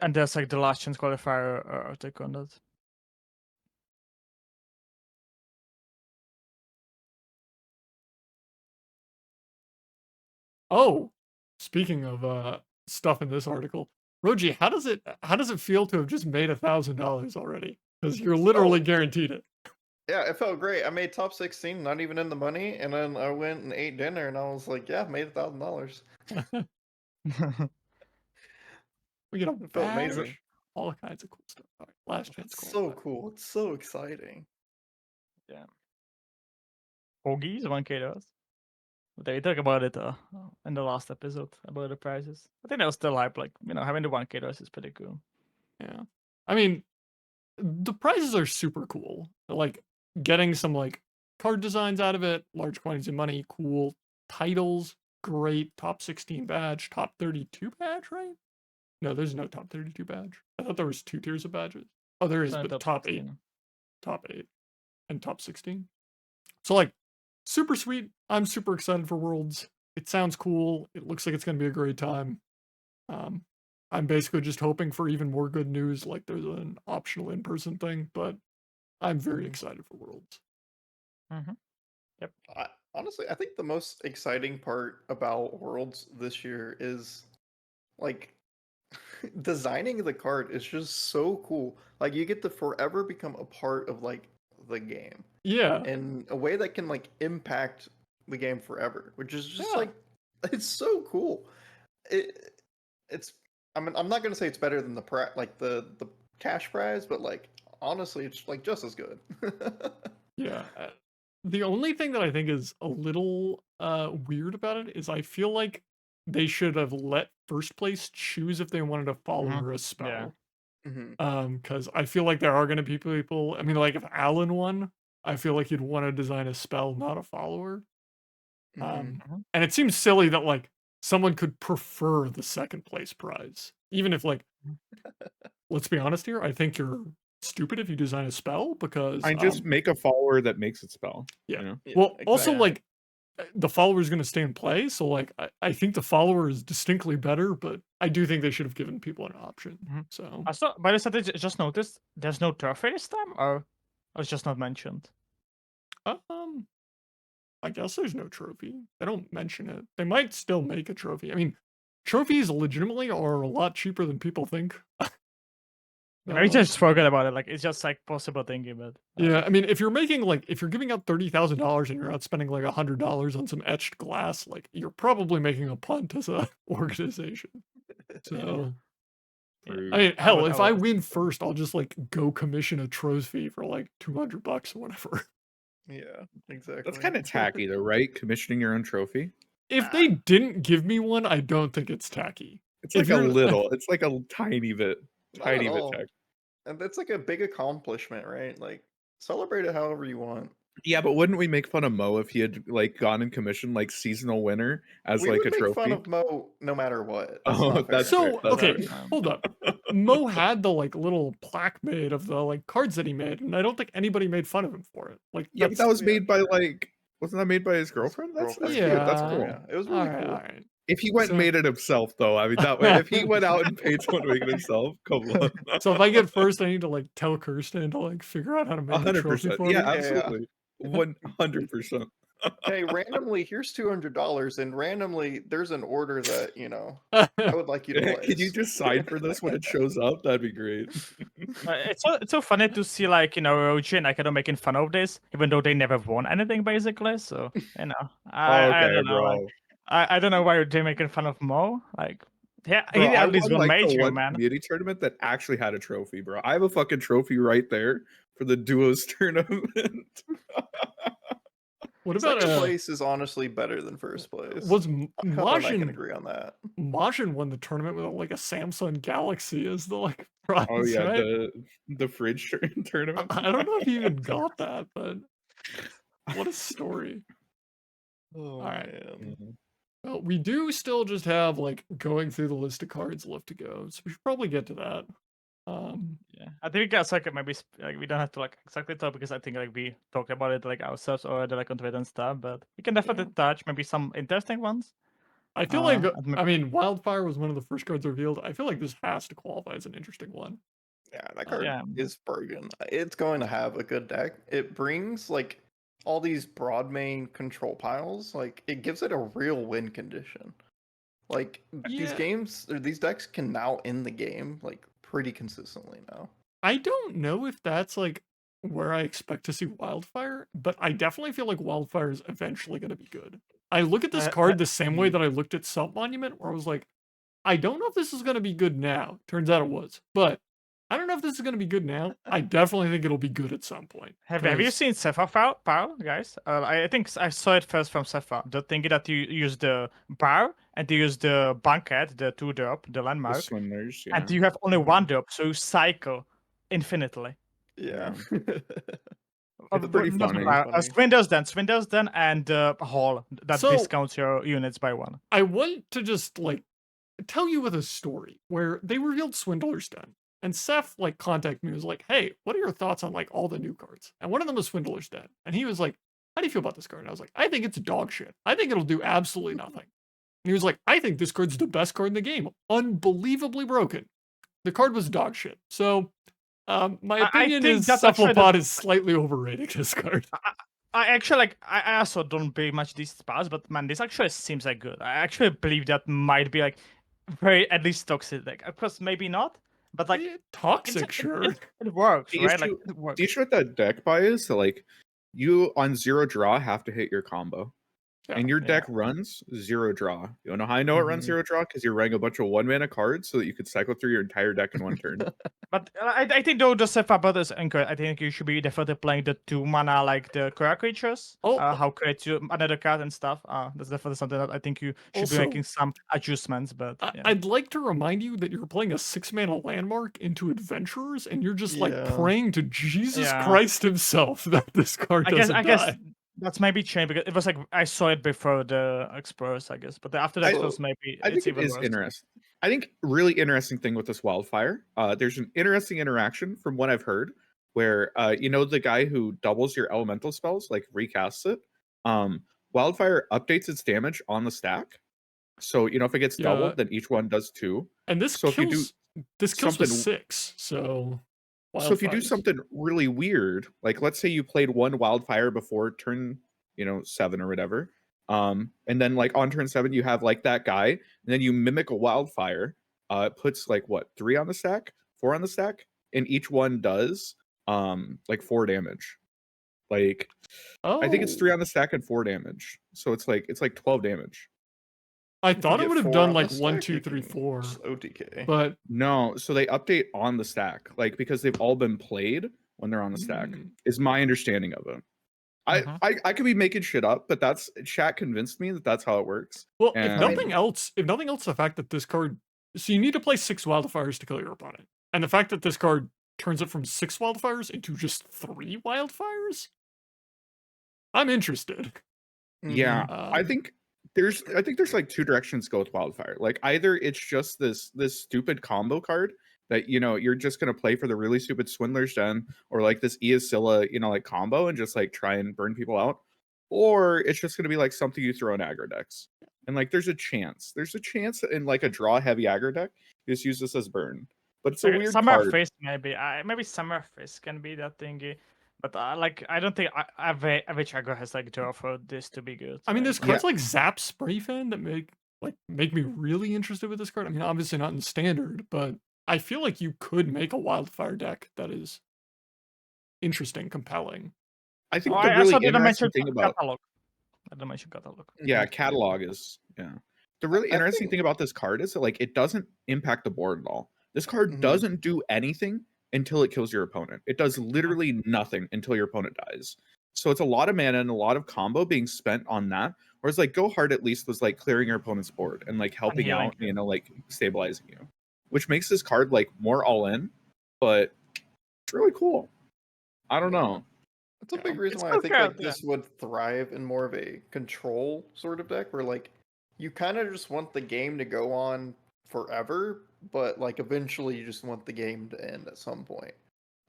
And there's like the last chance qualifier article on that. Oh, speaking of stuff in this article, Roji, how does it feel to have just made $1,000 already? Because you're literally guaranteed it. Yeah, it felt great. I made top 16, not even in the money, and then I went and ate dinner, and I was like, "Yeah, made $1,000." We get a It felt badge, amazing. all kinds of cool stuff. All right, last chance. It's so cool. It's so exciting. Yeah. Hoagies, 1K dollars. But they talk about it in the last episode about the prices. I think that was still hype. Like, having the 1K dollars is pretty cool. Yeah, I mean, the prizes are super cool. Like getting some like card designs out of it, large quantities of money, cool titles, great top 16 badge, top 32 badge, right? No, there's no top 32 badge. I thought there was 2 tiers of badges. Oh, there is, but top 8. Top 8. and top 16. So like super sweet. I'm super excited for Worlds. It sounds cool. It looks like it's going to be a great time. I'm basically just hoping for even more good news, like there's an optional in-person thing, but I'm very excited for Worlds. Yep. Honestly, I think the most exciting part about Worlds this year is like designing the card is just so cool. Like you get to forever become a part of like the game Yeah. in a way that can like impact the game forever, which is just Yeah. like it's so cool. It's I mean I'm not gonna say it's better than the cash prize, but like honestly it's like just as good. Yeah. The only thing that I think is a little weird about it is I feel like they should have let first place choose if they wanted a follower or a spell. Because I feel like there are going to be people. I mean, like if Alan won, I feel like you'd want to design a spell, not a follower. And it seems silly that like someone could prefer the second place prize, even if like, let's be honest here. I think you're stupid if you design a spell because I just make a follower that makes it spell. yeah. You know? Yeah, Well, also exactly. like the follower is going to stay in play, so like I think the follower is distinctly better, but I do think they should have given people an option. So I saw, by the way, I just noticed there's no trophy this time, or it's just not mentioned. I guess there's no trophy. They don't mention it. They might still make a trophy. I mean, trophies legitimately are a lot cheaper than people think. I just forgot about it. Like it's just like possible thinking, but yeah, I mean, if you're making like if you're giving out $30,000 and you're out spending like $100 on some etched glass, like you're probably making a punt as a organization. So, I mean, hell, if I win first, I'll just like go commission a trophy for like $200 or whatever. Yeah, exactly. That's kind of tacky, though, right? Commissioning your own trophy. If they didn't give me one, I don't think it's tacky. It's like a little. It's like a tiny bit, tacky bit tacky. And that's like a big accomplishment, right? Like celebrate it however you want. Yeah, but wouldn't we make fun of Mo if he had like gone and commissioned like seasonal winner as We like would a make trophy? fun of Mo no matter what. That's so fair. okay. Hold up. Mo had the like little plaque made of the like cards that he made, and I don't think anybody made fun of him for it. Like yeah, but that was made by like wasn't that made by his girlfriend? That's cute. That's cool. Yeah, it was really cool. All right. If he went and made it himself, though, I mean, that way, if he went out and paid someone to make it himself, come on. So if I get first, I need to like tell Kirsten to like figure out how to make a trophy 100%. for me. Yeah, absolutely. 100%. Hey, randomly, here's $200, and randomly, there's an order that I would like you to place. Can you just sign for this when it shows up? That'd be great. It's so funny to see like Roji and Akado making fun of this, even though they never won anything basically. So I don't know. Like, I don't know why they're making fun of Mo. Like, yeah, bro, he at least won major, man. Community tournament that actually had a trophy, bro. I have a fucking trophy right there for the duos tournament. What about second place is honestly better than first place. Was I can agree on that. Majin won the tournament with like a Samsung Galaxy as the like prize. Oh yeah, right? the fridge tournament. I don't know if he even got that, but what a story. All right. Well, we do still just have like going through the list of cards left to go, so we should probably get to that. Yeah, I think it's like maybe like we don't have to like exactly talk because I think like we talked about it like ourselves or like on Twitter and stuff, but we can definitely touch maybe some interesting ones. I feel like I mean Wildfire was one of the first cards revealed. I feel like this has to qualify as an interesting one. Yeah, that card is bargain. It's going to have a good deck. It brings like all these broad main control piles. Like it gives it a real win condition. Like these games or these decks can now end the game like pretty consistently now. I don't know if that's like where I expect to see Wildfire, but I definitely feel like Wildfire is eventually going to be good. I look at this card the same way that I looked at Salt Monument, where I was like, I don't know if this is going to be good now. Turns out it was, but I don't know if this is going to be good now. I definitely think it'll be good at some point. Have you seen Sepha Power, guys? I think I saw it first from Sepha. The thing that you use the bar and you use the banquet, the 2-drop, the landmark, the swindlers, and you have only 1-drop, so you cycle infinitely. Yeah. It's pretty funny. Swindles then, and Hall that discounts your units by 1. I want to just like tell you with a story where they revealed Swindler's Den. And Seth like contacted me, was like, "Hey, what are your thoughts on like all the new cards?" And one of them was Swindler's Den, and he was like, "How do you feel about this card?" And I was like, "I think it's dog shit. I think it'll do absolutely nothing." And he was like, "I think this card's the best card in the game. Unbelievably broken." The card was dog shit. So, my opinion think is that's actually Cephalopod is slightly overrated. This card. I actually like. I also don't pay much these spells, but man, this actually seems like good. I actually believe that might be like very at least toxic. Like, of course, maybe not, but like Toxic, sure. it works, The right? Like issue, it works. the issue with that deck buy is that like you on 0 draw have to hit your combo. Yeah, And your yeah. deck runs 0 draw. You wanna know how I know it runs 0 draw? Because you're running a bunch of 1-mana cards so that you could cycle through your entire deck in one turn. But I think though the Cephalopod is incorrect. I think you should be definitely playing the 2-mana like the Kura creatures. Oh. How create you another card and stuff. That's definitely something that I think you should Also, be making some adjustments. But yeah. I'd like to remind you that you're playing a 6-mana landmark into Adventurers, and you're just like Yeah. praying to Jesus Yeah. Christ himself that this card doesn't I die. guess that's maybe changed because it was like I saw it before the Explorers, I guess. But after the I- Explorers, maybe I it's think it even is worse. interesting. I think really interesting thing with this Wildfire, there's an interesting interaction from what I've heard where you know the guy who doubles your elemental spells, like recasts it. Wildfire updates its damage on the stack. So, you know, if it gets Yeah. doubled, then each one does 2. And this So if you do kills with something- 6. So So if you do Wildfires. something really weird, like let's say you played one Wildfire before turn, 7 or whatever, and then like on turn 7 you have like that guy, and then you mimic a Wildfire, it puts like what 3 on the stack, 4 on the stack, and each one does like 4 damage. Like I think it's 3 on the stack and 4 damage, so it's like 12 damage. I If you thought it get would have 4 done on like the 1, stack, 2, you 3, can 4. just OTK. But No, so they update on the stack, like because they've all been played when they're on the stack. Is my understanding of it. Mhm. I could be making shit up, but that's chat convinced me that that's how it works. well, And- if nothing else, the fact that this card, so you need to play 6 Wildfires to kill your opponent, and the fact that this card turns it from 6 Wildfires into just 3 Wildfires, I'm interested. Yeah, I Um, think there's like 2 directions to go with Wildfire. Like either it's just this stupid combo card that you're just gonna play for the really stupid Swindler's Den, or like this Eosilla, like combo and just like try and burn people out, or it's just gonna be like something you throw in aggro decks. And like there's a chance in like a draw heavy aggro deck, you just use this as burn. But it's a weird Summer card. Fist maybe. Maybe Summer Fist can be that thingy. But I don't think average aggro has like draw for this to be good. I mean, there's Like, cards like Zap Spray Fan that make me really interested with this card. I mean, obviously not in standard, but I feel like you could make a Wildfire deck that is interesting, compelling. I think oh, the I really also didn't interesting mention thing about catalog. I didn't mention catalog. yeah, catalog is the really interesting thing about this card is that like it doesn't impact the board at all. This card Mhm. doesn't do anything until it kills your opponent. It does literally nothing until your opponent dies. So it's a lot of mana and a lot of combo being spent on that. Whereas like Go Hard at least was like clearing your opponent's board and like helping healing out, like stabilizing you, which makes this card like more all in, but it's really cool. I don't know. That's a big reason It's why I cool think card, like this would thrive in more of a control sort of deck, where like you kind of just want the game to go on forever, but like eventually you just want the game to end at some point.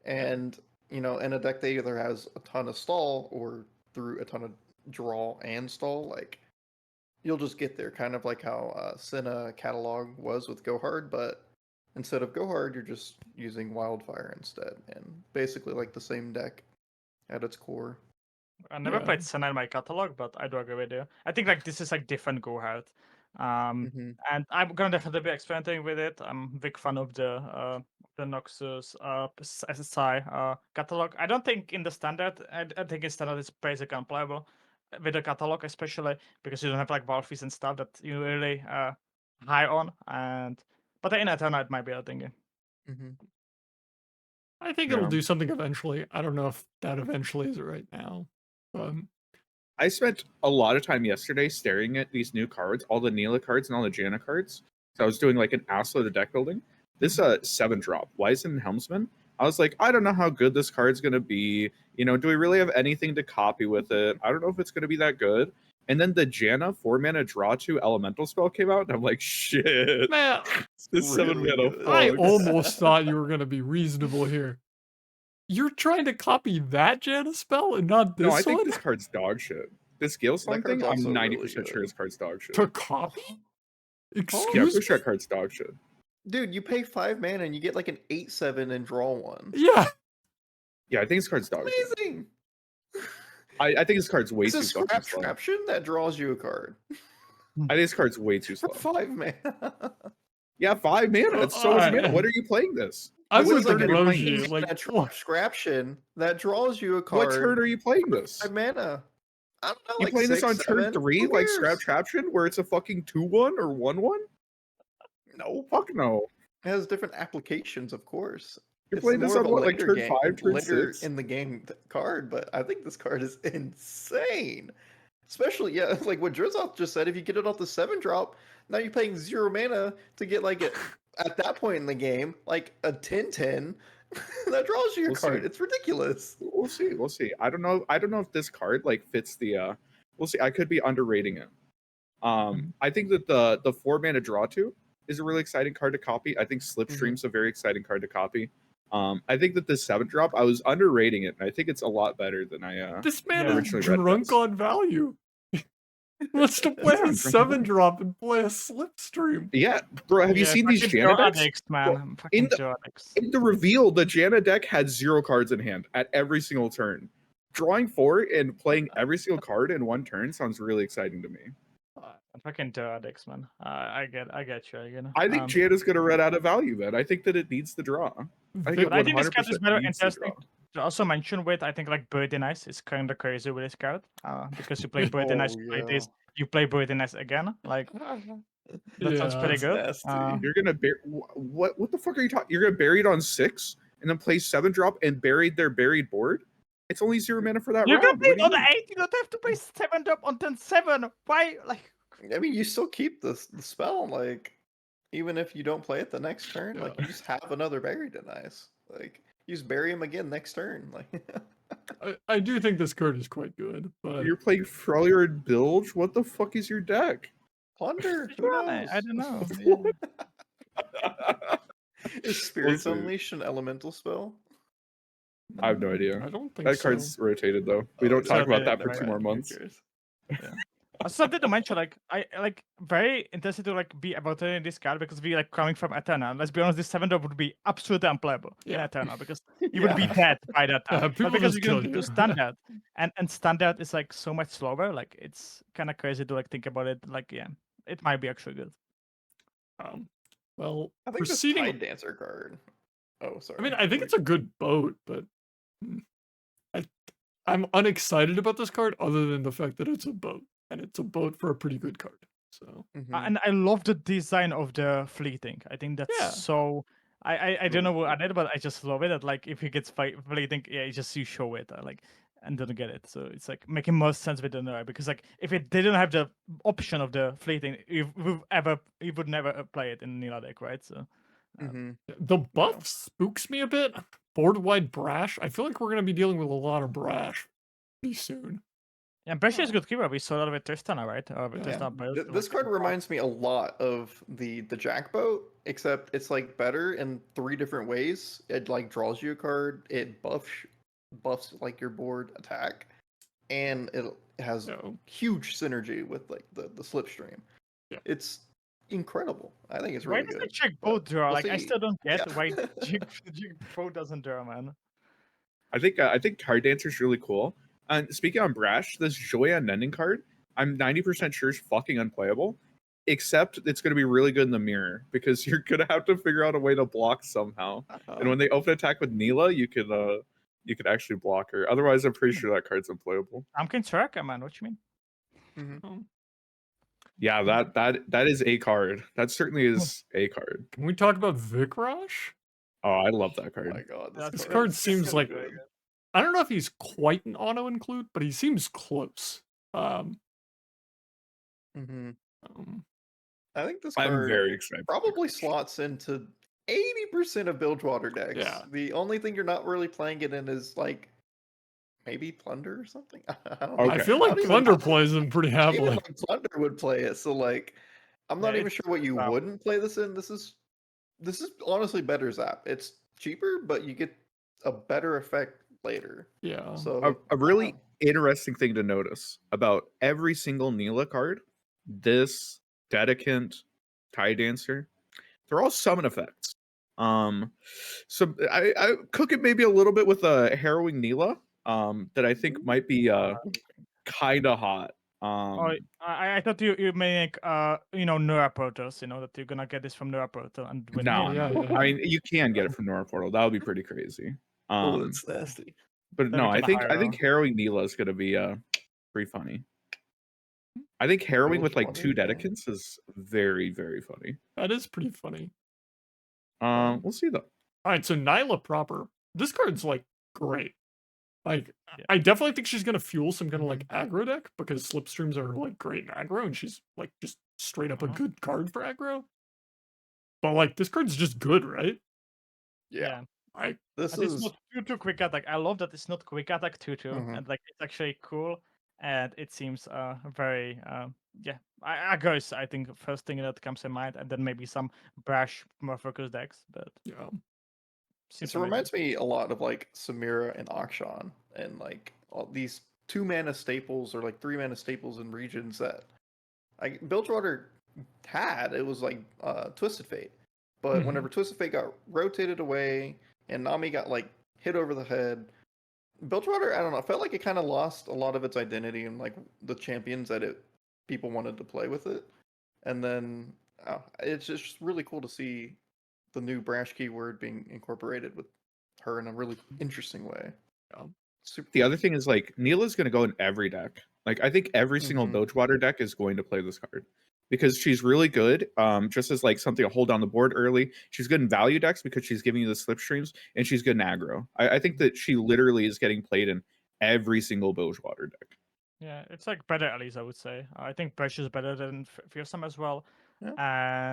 And in a deck that either has a ton of stall or through a ton of draw and stall, like you'll just get there, kind of like how Senna catalog was with Go Hard, but instead of Go Hard, you're just using Wildfire instead, and basically like the same deck at its core. I never Yeah. played Senna in my catalog, but I do agree with you. I think like this is like different Go Hard. And I'm gonna definitely be experimenting with it. I'm a big fan of the Noxus SSI catalog. I don't think in the standard. I think in standard it's basically unplayable with the catalog, especially because you don't have like Valfis and stuff that you really high on. But in Eternal it might be a thingy. I think it'll do something eventually. I don't know if that eventually is right now. I spent a lot of time yesterday staring at these new cards, all the Nilah cards and all the Janna cards. So I was doing like an assload of deck building. This 7-drop, Wizen Helmsman. I was like, I don't know how good this card's gonna be. Do we really have anything to copy with it? I don't know if it's gonna be that good. And then the Janna 4-mana draw 2 elemental spell came out, and I'm like, shit. Man, This really 7-mana good. I fucks. almost thought you were gonna be reasonable here. You're trying to copy that Janna spell and not this No, I think one? this card's dog shit. This Gale Song card's thing, I'm also 90% really sure good. this card's dog shit. To copy? Yeah, I'm Excuse pretty me? sure that card's dog shit. Dude, you pay 5 mana and you get like an 8/7 and draw 1. Yeah. Yeah, I think this card's dog shit. Amazing. I think this card's way It's too a fucking slow. scraption that draws you a card I think this card's way too for slow. 5 mana. Yeah, 5 mana. That's so much mana. What are you playing this? I'm What with turn are you playing Roji, this? like, that scraption that draws you a card. What turn are you playing this? 5 mana. I don't know. You like playing this 6, on turn 7? 3, Who like Scrap cares? Traption, where it's a fucking 2/1 or 1/1? No, Fuck no. it has different applications, of course. You're It's playing this more of on a what, like later turn 5, turn later 6? in the game card, but I think this card is insane. Especially, yeah, like what Drizzoth just said, if you get it off the 7-drop, now you're paying 0 mana to get like at that point in the game, like a 10/10 that draws you a We'll card. see. It's ridiculous. We'll see. We'll see. I don't know if this card like fits the we'll see. I could be underrating it. I think that the 4-mana draw 2 is a really exciting card to copy. I think Slipstream's a very exciting card to copy. I think that the 7-drop, I was underrating it, and I think it's a lot better than I This man originally is read drunk this. on value. He wants to play a I'm drunk on 7-drop and play a Slipstream. Yeah, bro, have you Yeah, seen these fucking Janna draw decks? addicts, man. Well, I'm fucking the- draw addicts. In the reveal, the Janna deck had 0 cards in hand at every single turn. Drawing 4 and playing every single card in one turn sounds really exciting to me. I'm fucking draw addicts, man. I get you. You know. I think Janna's going to run out of value, man. I think that it needs the draw. I think Vic- it But I think this card is 100% very needs the interesting draw. to also mention with. I think like Birdie Nice is kind of crazy with this card because you play Birdie Nice, Oh, you play yeah. this, you play Birdie Nice again. Like that sounds Yeah. pretty That's good. nasty. You're gonna what the fuck are you talking? You're gonna bury it on 6 and then play 7-drop and buried their buried board? It's only 0 mana for that You can round. play What it do you on the mean? 8. You don't have to play 7-drop on turn 7. Why? Like I mean, you still keep the spell, like, even if you don't play it the next turn, like, Yeah. you just have another Bury Denies. Like, you just bury him again next turn. Like, I do think this card is quite good, but You're playing Freljord Bilge? What the fuck is your deck? Plunder. Who knows? I don't know. Yeah. Is Spirits see. Unleashed an elemental spell? I have no idea. I don't think That so. card's rotated though. We Oh, don't it's talk about rotated, that for right, 2 more Who months. cares? Something to mention, like I like very interested to like be about in this card because we like coming from Eterna. Let's be honest, this 7-drop would be absolutely unplayable in Yeah. Eterna because you would be Yeah. dead by that Yeah, time. people But because just you're kill going to you. do standard, and standard is like so much slower. Like it's kind of crazy to like think about it. Like yeah, it might be actually good. Well, I think proceeding. this Tide Dancer card. Oh, sorry. I mean, I think it's a good boat, but I'm unexcited about this card other than the fact that it's a boat, and it's a boat for a pretty good card. So And I love the design of the fleeting. I think that's Yeah. so. I don't Really know what I cool. did, but I just love it. That like if he gets fleeting, yeah, it's just you show it, like and don't get it. So it's like making most sense with the Nora because like if it didn't have the option of the fleeting, you would never play it in Nilah deck, right? So the buff spooks me a bit. Board wide brash. I feel like we're gonna be dealing with a lot of brash pretty soon. yeah, Brescia is good keeper. We saw that with Tristana, right? Or with Yeah. Tristana Bales, This like, card reminds me a lot of the Jack boat, except it's like better in 3 different ways. It like draws you a card, it buffs like your board attack, and it has So huge synergy with like the slipstream. Yeah. It's incredible. I think it's Why really does the good. Jack but boat draw? we'll Like I see. still don't get Yeah. why Jack boat doesn't draw, man. I think Card Dancer's really cool. And speaking on Brash, this Joya Nending card, I'm 90% sure is fucking unplayable. Except it's going to be really good in the mirror because you're going to have to figure out a way to block somehow. And when they open attack with Nilah, you could actually block her. Otherwise, I'm pretty sure that card's unplayable. I'm Tracker, man. What you mean? um, Yeah, that is a card. That certainly is a card. can we talk about Vikrash? Oh, I love that Oh card. my god, This That's card it's seems really like good. I don't know if he's quite an auto include, but he seems close. Mhm. Um, I think this I'm card very excited. probably slots into 80% of Bilgewater decks. Yeah. The only thing you're not really playing it in is like maybe Plunder or something. I don't know. Okay. I feel I like don't even Plunder know. plays him pretty Even happily. like Plunder would play it. So like, I'm not Yeah, even it's sure what you wow. wouldn't play this in. This is honestly better Zap. It's cheaper, but you get a better effect later. Yeah. So A really interesting thing to notice about every single Nilah card, this Dedicant, Tie Dancer, they're all summon effects. So I cook it maybe a little bit with a Harrowing Nilah, that I think might be kind of hot. Oh, I thought you make Nura Protoss, that you're gonna get this from Nura Protoss and win. No, yeah, no. yeah. I mean, you can get it from Nora Portal. That would be pretty crazy. oh, that's nasty. But That'd no, be I kinda think high, Harrowing Nilah is gonna be pretty funny. I think Harrowing with like 2 Dedicants is very, very funny. That is pretty funny. We'll see though. All right, so Nilah proper. This card's like great. Like, Yeah. I definitely think she's gonna fuel some kind of like aggro deck because slipstreams are like great in aggro, and she's like just straight up a good card for aggro. But like, this card's just good, right? Yeah. Like, This And it's is not 2/2 quick attack. I love that it's not quick attack 2/2, Mhm. and like it's actually cool, and it seems very aggro is I think first thing that comes in mind, and then maybe some brash, more focused decks. But yeah. seems it reminds me a lot of like Samira and Akshan and like all these 2-mana staples or like 3-mana staples in regions that Bilgewater had. It was like Twisted Fate. But whenever Twisted Fate got rotated away and Nami got like hit over the head, Bilgewater, I don't know, I felt like it kind of lost a lot of its identity and like the champions that people wanted to play with it. And then it's just really cool to see the new brash keyword being incorporated with her in a really interesting way. Super The cool. other thing is like Nilah's gonna go in every deck. Like I think every single Bilgewater deck is going to play this card. Because she's really good, just as like something to hold down the board early. She's good in value decks because she's giving you the slipstreams, and she's good in aggro. I think that she literally is getting played in every single Bilgewater deck. Yeah, it's like better at least I would say. I think Brash is better than Fearsome as well. Yeah.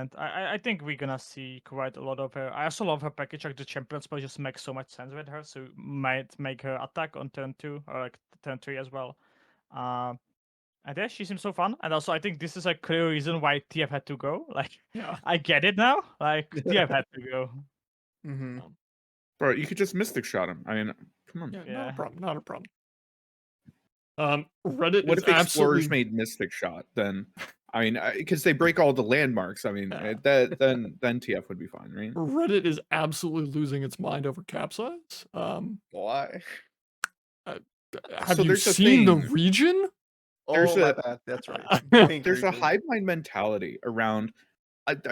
And I think we're gonna see quite a lot of her. I also love her package, like the champion spell just makes so much sense with her, so might make her attack on turn 2 or like turn 3 as well. And yeah, she seems so fun. And also I think this is a clear reason why TF had to go. Like Yeah. I get it now. Like TF had to go. Mm-hmm. Bro, you could just Mystic Shot him. I mean, come on. Yeah, not Yeah. a problem. Not a problem. Reddit What is if Explorers absolutely made Mystic Shot? Then, I mean, because they break all the landmarks. I mean, Yeah. then TF would be fine, right? Reddit is absolutely losing its mind over Capsize. Why? Have So you there's a seen the thing. region? There's my a- bad. That's right. There's a hive mind mentality around.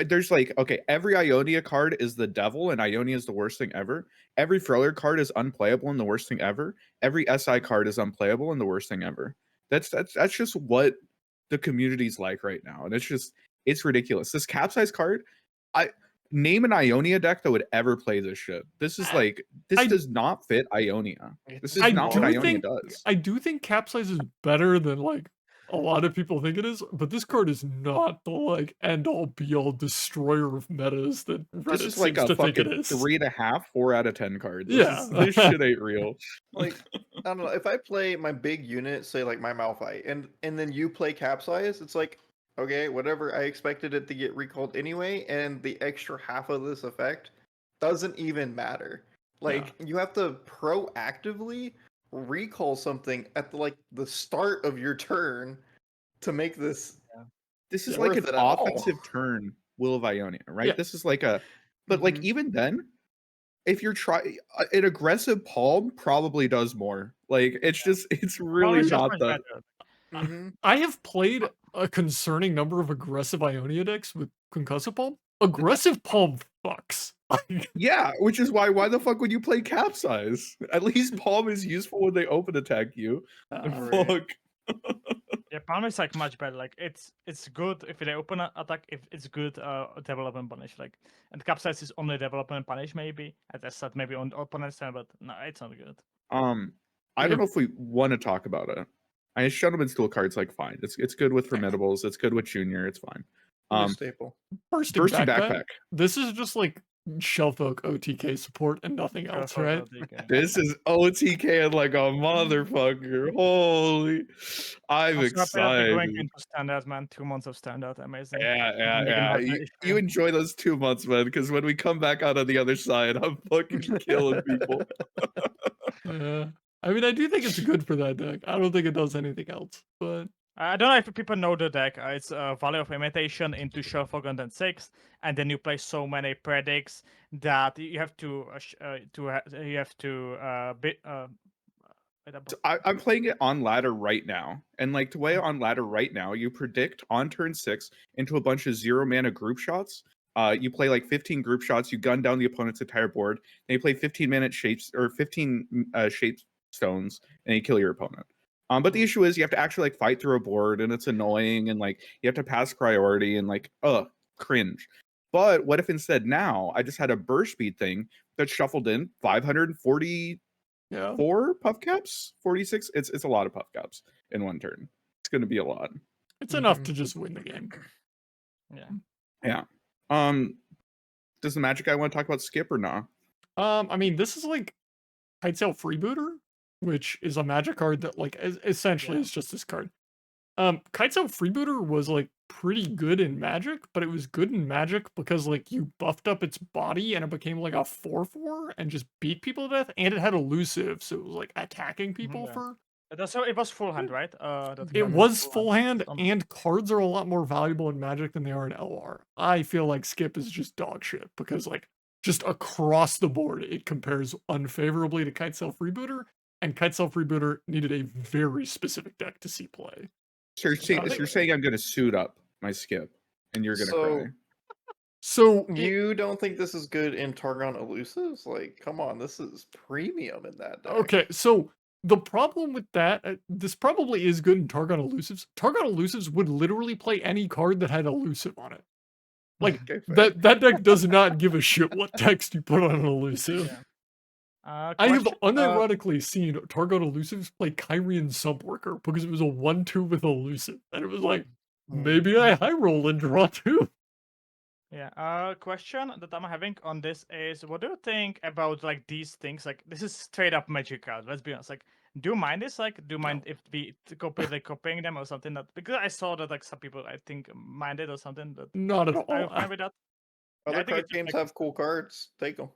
There's like, okay, every Ionia card is the devil, and Ionia is the worst thing ever. Every Friller card is unplayable and the worst thing ever. Every SI card is unplayable and the worst thing ever. That's just what the community's like right now, and it's ridiculous. This Capsize card, name an Ionia deck that would ever play this shit. This is like this does not fit Ionia. This is not what Ionia does. I do think Capsize is better than like a lot of people think it is, but this card is not the like end all be all destroyer of metas that Reddit This is like seems a to think it fucking is. 3.5, 4 out of 10 card. Yeah. This shit ain't real. Like, I don't know. If I play my big unit, say like my Malphite, and then you play Capsize, it's like, okay, whatever. I expected it to get recalled anyway, and the extra half of this effect doesn't even matter. Like, you have to proactively recall something at the start of your turn to make this. This is worth like it an at all. offensive turn Will of Ionia, right? Yeah. This is like a, but like Mhm. even then, if you're trying, an aggressive palm probably does more. Like it's really Probably just not much that. better. Mm-hmm. I have played a concerning number of aggressive Ionia decks with Concussive Palm. Aggressive Palm fucks. Yeah, which is why the fuck would you play Capsize? At least palm is useful when they open attack you. Right. Fuck. Yeah, Palm is like much better. Like it's good if they open an attack. If it's good, development punish. Like and Capsize is only development punish maybe. As I said, maybe on opponent's turn, but no, it's not good. I don't know if we want to talk about it. I Shadowman's Duel card's like fine. It's good with Formidable. It's good with Junior. It's fine. Staple. Bursting Bursting backpack. Backpack. This is just like Shellfolk OTK support and nothing else, right? This is OTK like a motherfucker. Holy, I'm I'm so happy that they're going excited. into standard, man. 2 months of standard, amazing. Yeah. You enjoy those 2 months, man, because when we come back out on the other side, I'm fucking killing people. Yeah. I mean, I do think it's good for that deck. I don't think it does anything else, but I don't know if people know the deck. It's Valley of Imitation into Shellfolk and then 6, and then you play so many predicts that you have to So I'm playing it on ladder right now, and like to play it on ladder right now, you predict on turn 6 into a bunch of 0 mana group shots. You play like 15 group shots, you gun down the opponent's entire board, and you play 15-minute shapes or 15 shape stones, and you kill your opponent. But the issue is you have to actually like fight through a board, and it's annoying, and like you have to pass priority, and like cringe. But what if instead now I just had a burst speed thing that shuffled in 540 yeah. 4 puff caps, 46. It's a lot of puff caps in one turn. It's going to be a lot. It's enough to just win the game. Yeah. Does the Magic guy want to talk about Skip or not? I mean, this is like Kitesail Freebooter, which is a Magic card that like essentially is just this card. Kitesail Freebooter was like pretty good in Magic, but it was good in Magic because like you buffed up its body and it became like a 4/4 and just beat people to death, and it had elusive, so it was like attacking people for. So it was full hand, right? It was full hand, and cards are a lot more valuable in Magic than they are in LR. I feel like Skip is just dog shit because like just across the board it compares unfavorably to Kitesail Freebooter, and Kitesail Freebooter needed a very specific deck to see play. So you're saying I'm going to suit up my Skip, and you're going to cry. So you don't think this is good in Targon Elusives? Like, come on, this is premium in that deck. Okay, so the problem with that, this probably is good in Targon Elusives. Targon Elusives would literally play any card that had elusive on it. Like, that deck does not give a shit what text you put on an elusive. I have unironically seen Targon Elusives play Kyrian Subworker because it was a 1/2 with elusive. And it was like, maybe I high roll and draw 2. Yeah. Question that I'm having on this is, what do you think about like these things? Like, this is straight up Magic cards. Let's be honest. Like, do you mind this? Like, do you mind if we copying them or something? That because I saw that like some people I think minded or something. But not at all. I'm fine with that. Other card games have cool cards. Take them.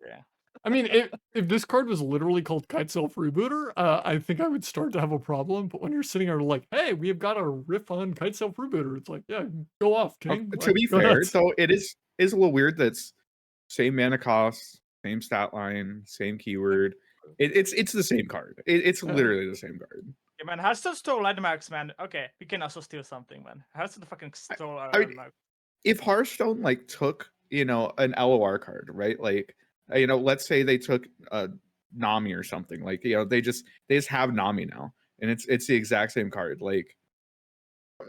Yeah. I mean, if this card was literally called Kitesail Freebooter, I think I would start to have a problem. But when you're sitting there like, hey, we have got a riff on Kitesail Freebooter, it's like, yeah, go off, King. To be fair, so it is a little weird that's same mana cost, same stat line, same keyword. It's the same card. It's literally the same card. Yeah, man, Hearthstone stole landmarks, man. Okay, we can also steal something, man. Hearthstone fucking stole our landmarks. If Hearthstone like took, an LOR card, right? Like, let's say they took Nami or something. Like, they just have Nami now, and it's the exact same card. Like,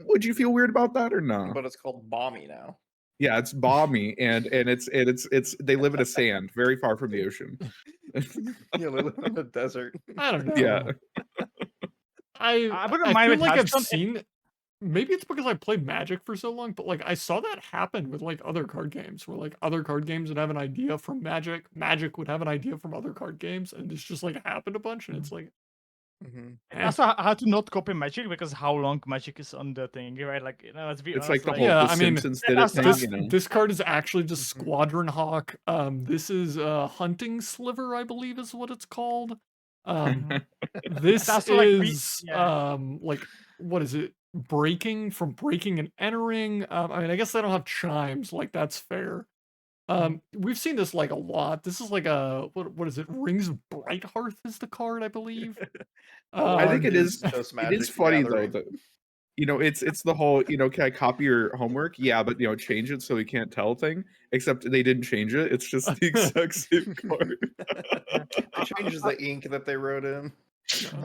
would you feel weird about that or no? But it's called Bommy now. Yeah, it's Bommy, and it's they live in a sand very far from the ocean. Yeah, they live in the desert. I don't know. Yeah. I feel like I've seen. Maybe it's because I played Magic for so long, but like I saw that happen with like other card games, where like other card games would have an idea from Magic, Magic would have an idea from other card games, and it's just like happened a bunch, and it's like. Also, how to not copy Magic because how long Magic is on the thing, right? Like, let's be it's honest, like the whole Simpsons did it. This card is actually just Squadron Hawk. This is Hunting Sliver, I believe, is what it's called. This is like what is it? Breaking and entering. I mean, I guess they don't have chimes, like that's fair. We've seen this like a lot. This is like a what is it? Rings of Brighthearth is the card, I believe. I think it is. It is funny though that it's the whole can I copy your homework? Yeah, but change it so we can't tell thing. Except they didn't change it. It's just the exact same card. It changes the ink that they wrote in.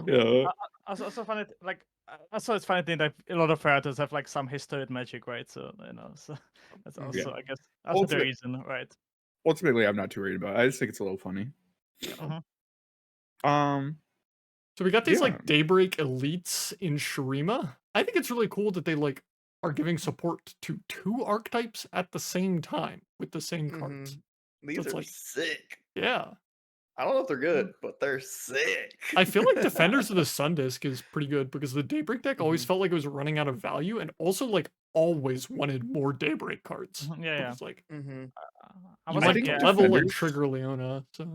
Yeah. Also funny, like it's funny thing that a lot of characters have like some history with Magic, right? So so that's also I guess that's the reason, right? Ultimately, I'm not too worried about it. I just think it's a little funny. So we got these like Daybreak elites in Shurima. I think it's really cool that they like are giving support to 2 archetypes at the same time with the same cards. These it's are like- sick. Yeah. I don't know if they're good, but they're sick. I feel like Defenders of the Sun Disk is pretty good because the Daybreak deck always Mhm. felt like it was running out of value and also like always wanted more Daybreak cards. Yeah. It's like Mhm. I you was might like, think yeah. level and Defenders- trigger Leona. So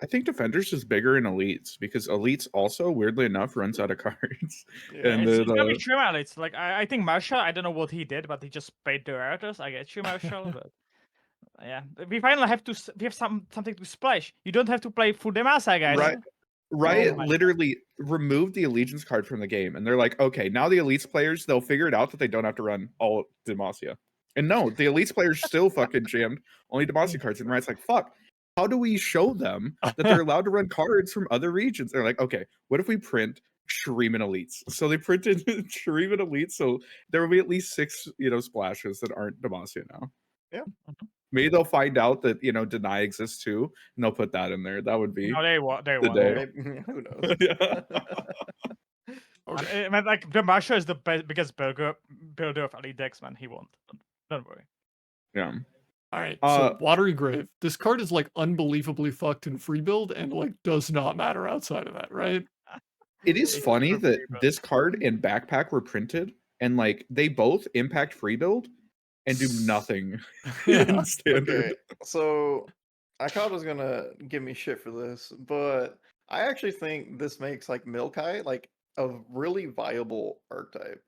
I think Defenders is bigger in Elites because Elites also, weirdly enough, runs out of cards. Yeah. And It's then, gonna be Shrimmer. It's like I think Marshall. I don't know what he did, but he just paid the writers. I get you, Marshall, but yeah, we finally have to. We have something to splash. You don't have to play full Demasa, guys. Right. Riot my God. literally removed the Allegiance card from the game, and they're like, okay, now the Elites players, they'll figure it out that they don't have to run all Demacia. And no, the Elites players still fucking jammed only Demacia cards, and Riot's like, fuck, how do we show them that they're allowed to run cards from other regions? They're like, okay, what if we print Shuriman Elites? So they printed Shuriman Elites, so there will be at least 6, splashes that aren't Demacia now. Yeah. Maybe they'll find out that, Deny exists too, and they'll put that in there. That would be No, they won. They the won. day. Maybe, who knows? Yeah. I mean, like the Marshall is the biggest builder of elite decks, man. He won. Don't worry. Yeah. all right, Uh, so Watery Grave. This card is like unbelievably fucked in free build and like does not matter outside of that, right? It is It's funny for that free build. this card and Backpack were printed, and like they both impact free build and do nothing in standard. Okay, so Akado's gonna give me shit for this, but I actually think this makes like Milkai like a really viable archetype.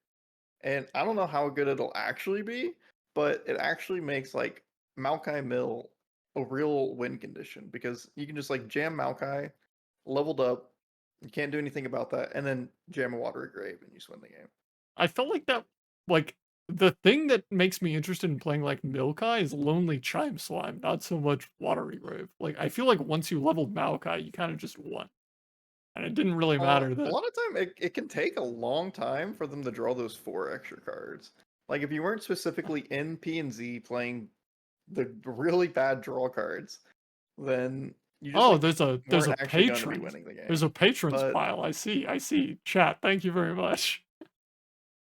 And I don't know how good it'll actually be, but it actually makes like Maokai Mill a real win condition because you can just like jam Maokai, leveled up, you can't do anything about that, and then jam a Watery Grave and you just win the game. I felt like that like the thing that makes me interested in playing like Milkai is Lonely Chimeslime, not so much Watery Grave. Like I feel like once you leveled Maokai, you kind of just won. And it didn't really matter A that lot of time it can take a long time for them to draw those 4 extra cards. Like if you weren't specifically in P and Z playing the really bad draw cards, then you just like, there's a weren't actually gonna be patron. winning the game. There's a patrons But- pile. I see. Chat, thank you very much.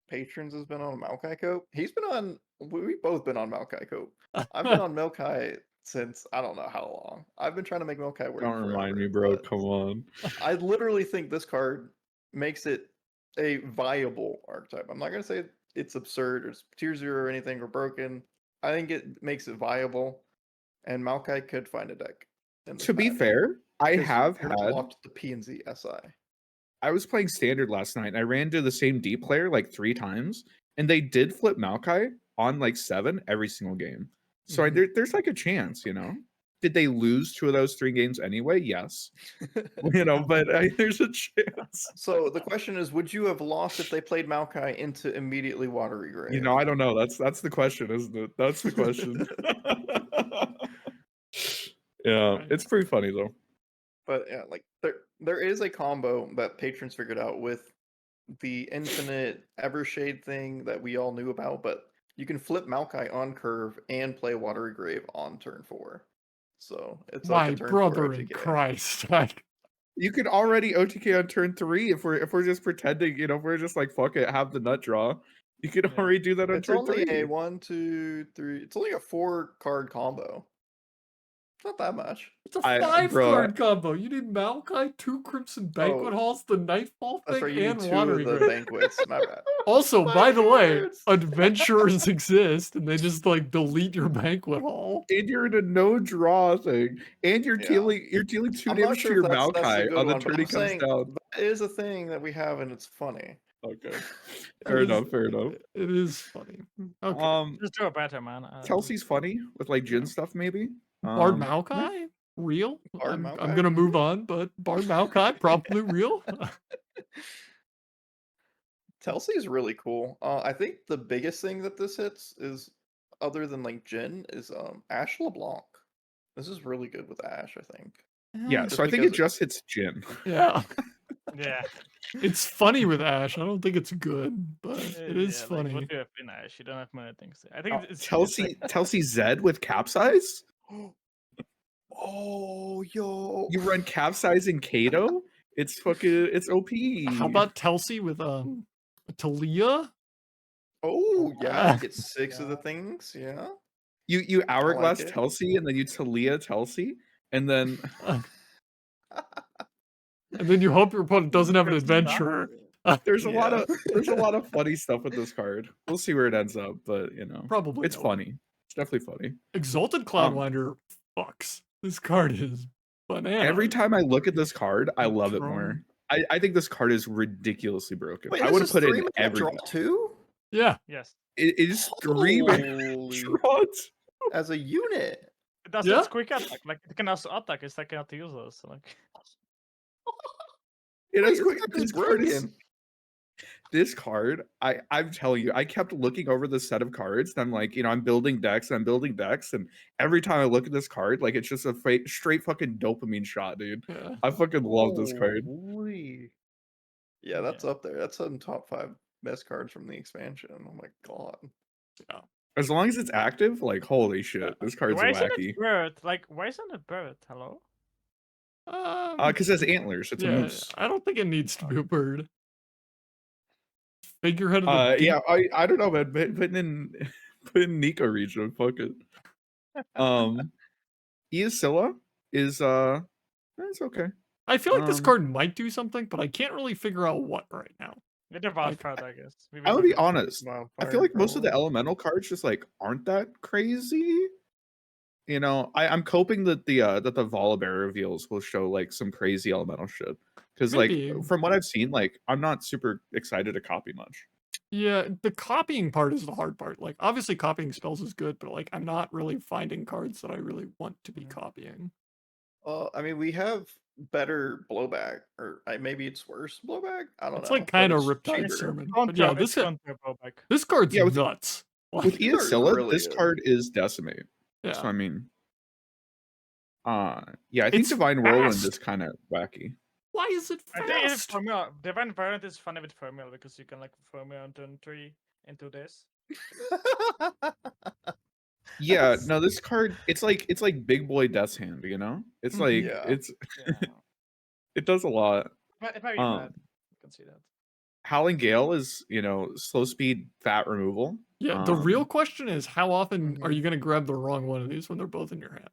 Patrons has been on Maokai Cope. He's been on. We've both been on Maokai Cope. I've been on Milkai since I don't know how long. I've been trying to make Milkai work. Don't remind forever, me, bro. but Come on. I literally think this card makes it a viable archetype. I'm not gonna say it's absurd or tier 0 or anything or broken. I think it makes it viable, and Maokai could find a deck. in this To be match, fair, I because have you're not had. locked to P and Z SI. I was playing standard last night, and I ran into the same D player like 3 times, and they did flip Maokai on like 7 every single game. So Mhm. there's like a chance, Did they lose 2 of those 3 games anyway? Yes. But there's a chance. So the question is, would you have lost if they played Maokai into immediately Watery Grave? I don't know. That's the question, isn't it? That's the question. Yeah, Right. it's pretty funny though. But yeah, like there is a combo that patrons figured out with the infinite Evershade thing that we all knew about, but you can flip Maokai on curve and play Watery Grave on turn 4. So it's My like a turn 4 brother in OTK. Christ. Like, You could already OTK on turn 3 if we're just pretending, if we're just like fuck it, have the nut draw. You could Yeah. already do that on It's turn only 3. a 1, 2, 3. It's only a 4-card combo. It's not that much. it's a I- 5-card combo. You need Maokai, 2 Crimson Banquet Oh, Halls, the Nightfall That's thing, right. You need and 2 Watery of the Grave. banquets. My bad. Also, by the way, Banquets! adventurers exist, and they just like delete your banquet hall. And you're in a no draw thing, and you're Yeah. dealing 2 I'm not damage sure to your if that's a Maokai good on the one, but turn I'm he comes saying down. that is a thing that we have, and it's funny. Okay, It fair is- enough. Fair enough. It is funny. Okay. Just do it better, man. Telsi's funny with like Jin stuff, maybe. Bard Yeah. Maokai? Real? Bard I'm Maokai? gonna move on, but Bard Maokai, probably real. Telsi is really cool. I think the biggest thing that this hits is, other than like Jin, is Ash LeBlanc. This is really good with Ash, I think. Yeah, Just so I think it because- just hits Jin. Yeah. Yeah. It's funny with Ash. I don't think it's good, but it is Like, funny. what do you have in Ash? You don't have many things. I think it's Telsi Zed with Capsize. Oh, yo. You run Capsize and Kato. It's OP. How about Telsi with Talia? Oh, yeah. Ah. You get 6 of the things. Yeah. You Hourglass it. Telsi, and then you Talia Telsi, and then And then you hope your opponent doesn't have an Good stuff. adventurer. there's a lot Yeah. of funny stuff with this card. We'll see where it ends up, but you know, Probably it's nowhere. funny. It's definitely funny. Exalted Cloudwinder fucks. This card is banana. Every time I look at this card, I love it Drone. more. I think this card is ridiculously broken. Wait, I this would is have put it 3 in mana every draw deck. too? Yeah. Yes. It is 3 mana Holy- draw. as a unit. It does Yeah. its quick attack. Like it can also attack. It's like not useless. Like It Wait, has this quick. card is This card is. broken. This card, I'm telling you, I kept looking over the set of cards, and I'm like, you know, I'm building decks, and every time I look at this card, like it's just a straight fucking dopamine shot, dude. Yeah. I fucking love this card. Holy. Yeah, that's Yeah. up there. That's in top 5 best cards from the expansion. Oh my god. As long as it's active, like holy shit, Yeah. this card's why isn't wacky. it bird? Like why isn't it bird? Hello. Because it has antlers. It's a moose. I don't think it needs to be a bird. Figurehead of the deep. Yeah, I don't know, man. Putting in Nico region, fuck it. Eosilla is it's okay. I feel like this um, card might do something, but I can't really figure out what right now. With the Wildfire, I guess. Maybe I'm gonna be Wildfire. honest. I feel like most of the elemental cards just like aren't that crazy. You know, I'm hoping that the Volibear reveals will show like some crazy elemental shit. Because like Maybe. from what I've seen, like I'm not super excited to copy much. Yeah, the copying part is the hard part. Like, obviously, copying spells is good, but like, I'm not really finding cards that I really want to be copying. I mean, we have better blowback, or maybe it's worse blowback. I don't know. It's like but kind of it's ripped out cheaper. sermon. But Contra, yeah, it's Contra blowback. this card's Yeah, with- nuts. With Like, These are Eosilla, really this good. card is Decimate. yeah. So I mean, yeah, I think It's Divine Whirlwind fast. is kind of wacky. Why is it I think it's fast? formula. Divine Variant is funny with formula because you can like formula on turn 3 into this. Yeah, no, this card it's like Big Boy Death's Hand, you know? It's like Yeah. it's Yeah. it does a lot. It might be Um, bad. You can see that. Howling Gale is, you know, slow speed fat removal. Yeah, the real Um, question is how often are Mhm. you going to grab the wrong one of these when they're both in your hand?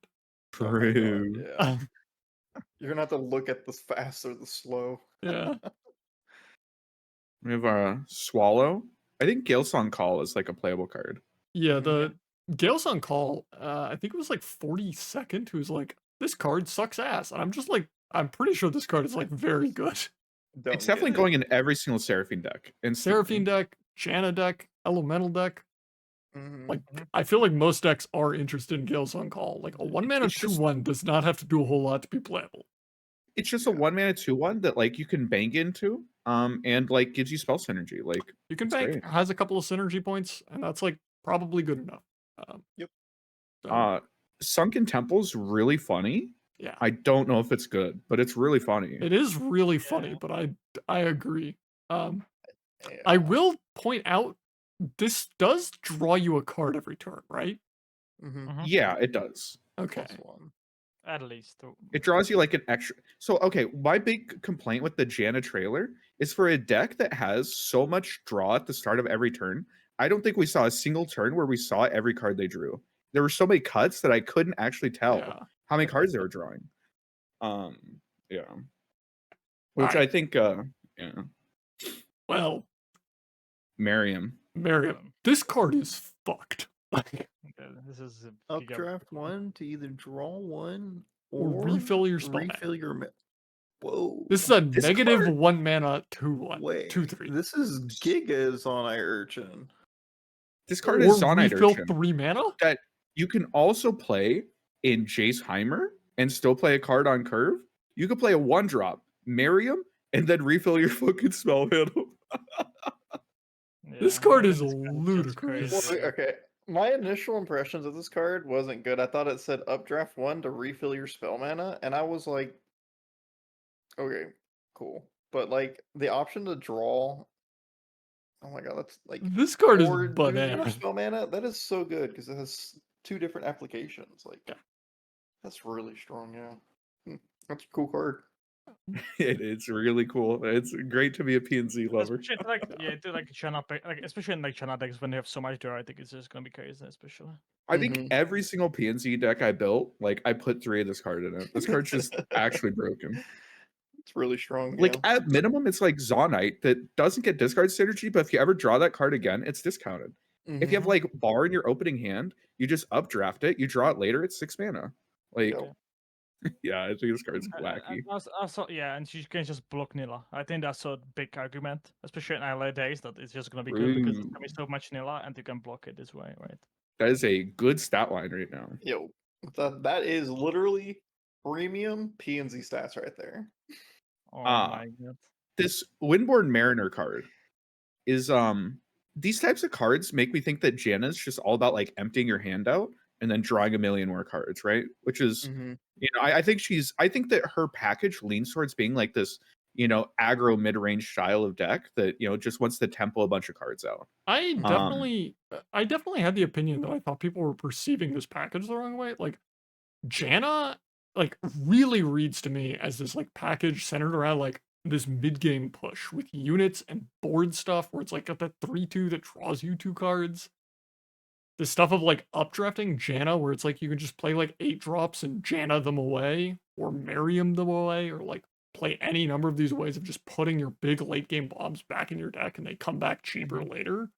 Oh my God, True. yeah. You're gonna have to look at the fast or the slow. Yeah. We have Swallow. I think Galesong Call is like a playable card. Yeah, the Gale's on Call, I think it was like 42nd, who's like, this card sucks ass. And I'm just like, I'm pretty sure this card is like very good. Don't It's definitely get going in every single Seraphine deck. Instantly. Seraphine deck, Janna deck, Elemental deck. it. Mhm. Like, I feel like most decks are interested in Gale's on Call. Like, a 1-mana It's just- 2/1 does not have to do a whole lot to be playable. It's just a 1-mana 2/1 that like you can bank into, and like gives you spell synergy. Like You can It's bank, great. has a couple of synergy points, and that's like probably good enough. Yep. So, Sunken Temple's really funny. yeah. I don't know if it's good, but it's really funny. It is really funny, Yeah. but I agree. Yeah. I will point out this does draw you a card every turn, right? Mhm. Yeah, it does. Okay. +1. At least. It draws you like an extra. So okay, my big complaint with the Janna trailer is for a deck that has so much draw at the start of every turn. I don't think we saw a single turn where we saw every card they drew. There were so many cuts that I couldn't actually tell Yeah. how many cards they were drawing. Yeah. Which Alright. I think yeah. Well, Miriam. Miriam, this card is fucked. Like, Okay, this is a giga- Updraft 1 to either draw 1 Or or refill your spell mana. refill your Whoa. this is a This negative card- 1-mana 2/1. Wait, 2/3. this is Gigas on Urchin. This card Or is Zonite refill Urchin. 3 mana? That you can also play in Jace Heimer and still play a card on curve. You could play a 1-drop, Miriam, and then refill your fucking spell mana. This Yeah, card I is think it's just ludicrous. crazy. Okay, my initial impressions of this card wasn't good. I thought it said updraft 1 to refill your spell mana, and I was like, okay, cool. But like the option to draw, oh my god, that's like This card is or do banana. your spell mana. That is so good because it has 2 different applications. Like, Yeah. that's really strong. Yeah, that's a cool card. It's really cool. It's great to be a PNZ lover. Especially like Janna, like especially in like Janna decks when they have so much draw, I think it's just gonna be crazy, especially. I think every single PNZ deck I built, like I put 3 of this card in it. This card's just actually broken. It's really strong. Like yeah. at minimum, it's like Zonite that doesn't get discard synergy, but if you ever draw that card again, it's discounted. If you have like Bar in your opening hand, you just updraft it, you draw it later, it's 6 mana. Like, yeah, I think this card's wacky. Also, yeah, and you can just block Nilah. I think that's a big argument, especially in LA days, that it's just gonna be good because there's gonna be so much Nilah, and you can block it this way, right? That is a good stat line right now. Yo, that is literally premium PNZ stats right there. Oh my god. This Windborn Mariner card is these types of cards make me think that Janna's just all about like emptying your hand out and then drawing a million more cards, right? Which is I think that her package leans towards being like this, aggro mid-range style of deck that, just wants to tempo a bunch of cards out. I definitely had the opinion that I thought people were perceiving this package the wrong way. Like Janna like really reads to me as this like package centered around like this mid-game push with units and board stuff where it's like got that 3/2 that draws you 2 cards. The stuff of like updrafting Janna where it's like you can just play like 8 drops and Janna them away or Miriam them away or like play any number of these ways of just putting your big late game bombs back in your deck and they come back cheaper later.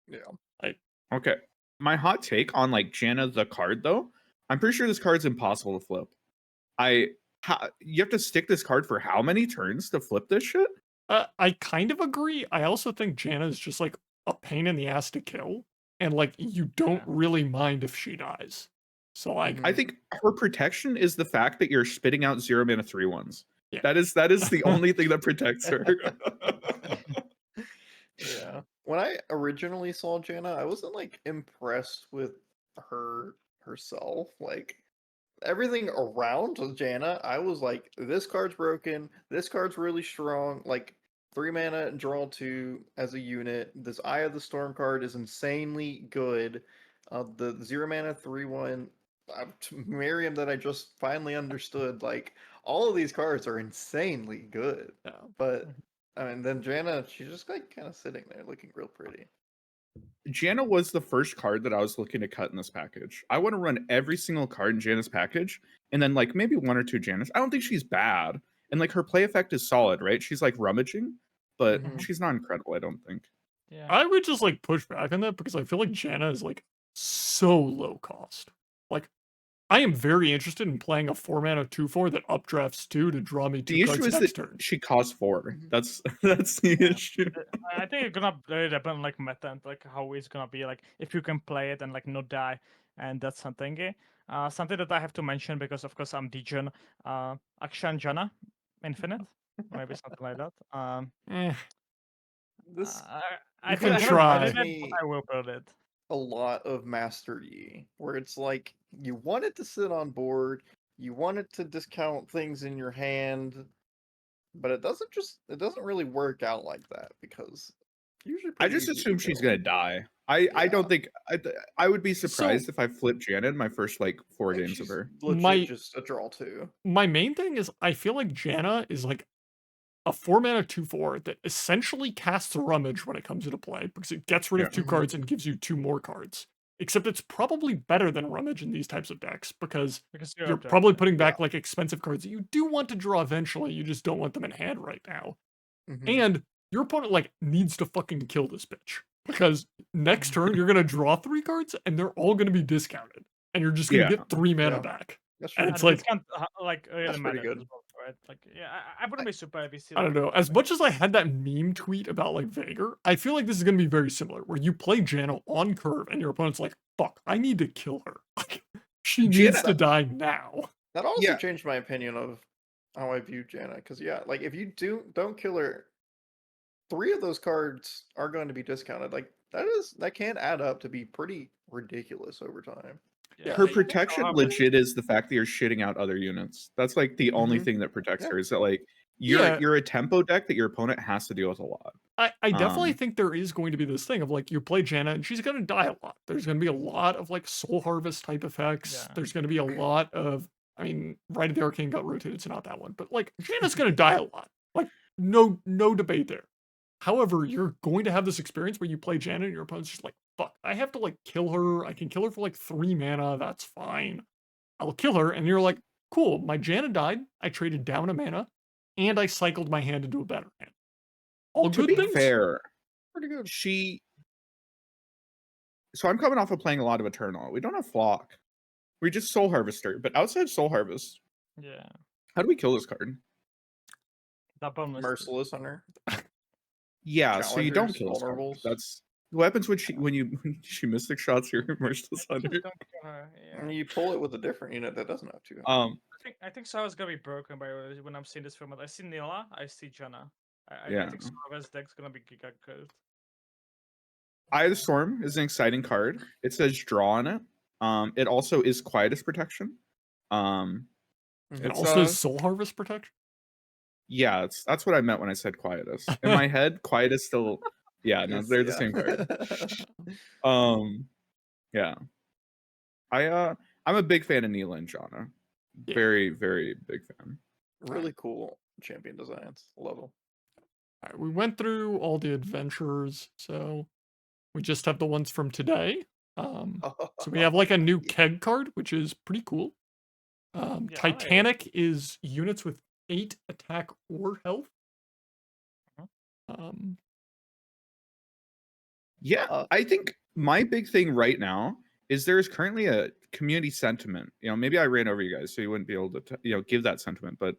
Yeah. Okay. My hot take on like Janna the card though, I'm pretty sure this card's impossible to flip. You have to stick this card for how many turns to flip this shit? I kind of agree. I also think Janna is just like a pain in the ass to kill. And like you don't really mind if she dies. So like I think her protection is the fact that you're spitting out 0 mana 3/1s. Yeah. That is the only thing that protects her. Yeah. When I originally saw Janna, I wasn't like impressed with herself. Like everything around Janna, I was like, this card's broken. This card's really strong. Like 3 mana and draw 2 as a unit. This Eye of the Storm card is insanely good. The 0 mana 3/1 Miriam that I just finally understood. Like all of these cards are insanely good. Yeah. But I mean, then Janna, she's just like kind of sitting there looking real pretty. Janna was the first card that I was looking to cut in this package. I want to run every single card in Janna's package, and then like maybe 1 or 2 Jannas. I don't think she's bad, and like her play effect is solid, right? She's like rummaging, but she's not incredible, I don't think. Yeah. I would just like push back on that because I feel like Janna is like so low cost. Like I am very interested in playing a 4 mana 2/4 that updrafts 2 to draw me 2 The cards issue is next that turn. she costs 4. That's the issue. I think it's gonna depend on like meta and like how it's gonna be, like if you can play it and like not die, and that's something. Something that I have to mention because of course I'm Degen. Akshan Janna Infinite, maybe something like that. This I can haven't try. played it, but I will build it. a lot of Master Yi, where it's like you want it to sit on board, you want it to discount things in your hand, but it doesn't really work out like that because usually I pretty just easy to assume she's kill. gonna die. I don't think I would be surprised if I flipped Janna in my first like 4 Like, games of she's her. legit just a draw 2. My main thing is I feel like Janna is like a 4 mana 2/4 that essentially casts Rummage when it comes into play because it gets rid of 2 cards and gives you 2 more cards. Except it's probably better than Rummage in these types of decks because you're probably putting back like expensive cards that you do want to draw eventually. You just don't want them in hand right now. And your opponent like needs to fucking kill this bitch because next turn you're gonna draw 3 cards and they're all gonna be discounted, and you're just gonna get 3 mana back. That's And true. it's like really That's pretty matters good. as well, right? Like I wouldn't be surprised if you see. I don't know. As much as I had that meme tweet about like Vaegir, I feel like this is gonna be very similar, where you play Janna on curve and your opponent's like, "Fuck, I need to kill her. Like, she needs to die now." That also changed my opinion of how I view Janna, because like if you don't kill her, 3 of those cards are going to be discounted. Like that can add up to be pretty ridiculous over time. Yeah, Her protection legit is the fact that you're shitting out other units. That's like the only thing that protects her, is that like you're a tempo deck that your opponent has to deal with a lot. I definitely think there is going to be this thing of like you play Janna and she's gonna die a lot. There's gonna be a lot of like Soul Harvest type effects. There's gonna be a lot of I mean, Rite of the Arcane got rotated, so not that one. But like, Janna's gonna die a lot. Like, no debate there. However, you're going to have this experience where you play Janna and your opponent's just like, fuck, I have to like kill her. I can kill her for like 3 mana. That's fine. I'll kill her. And you're like, cool, my Janna died. I traded down a mana and I cycled my hand into a better hand. All To good be things. fair, Pretty good. So I'm coming off of playing a lot of Eternal. We don't have Flock. We just Soul Harvester. But outside Soul Harvest, Yeah. how do we kill this card? That boneless. Merciless Hunter. Yeah, so you don't Challengers, kill this card. vulnerables. That's what happens when she Mystic Shots your Merciless Hunter. Just don't kill her, yeah. And you pull it with a different unit that doesn't have to. I think Sarah's gonna be broken by when I'm seeing this film. I see Nilah, I see Janna. I Yeah. think Sarah's deck's gonna be giga good. Eye of the Storm is an exciting card. It says draw on it. It also is Quietus protection. It It's, also is Soul Harvest protection. Yeah, that's what I meant when I said Quietus. In my head, Quietus still. Yeah, no, they're the same card. Yeah. I'm a big fan of Nilah and Janna. Yeah. Very, very big fan. Really cool champion designs. Love them. All right, we went through all the adventures, so we just have the ones from today. So we have like a new keg card, which is pretty cool. Titanic is units with 8 attack or health. Yeah, I think my big thing right now is there's currently a community sentiment. Maybe I ran over you guys, so you wouldn't be able to give that sentiment. But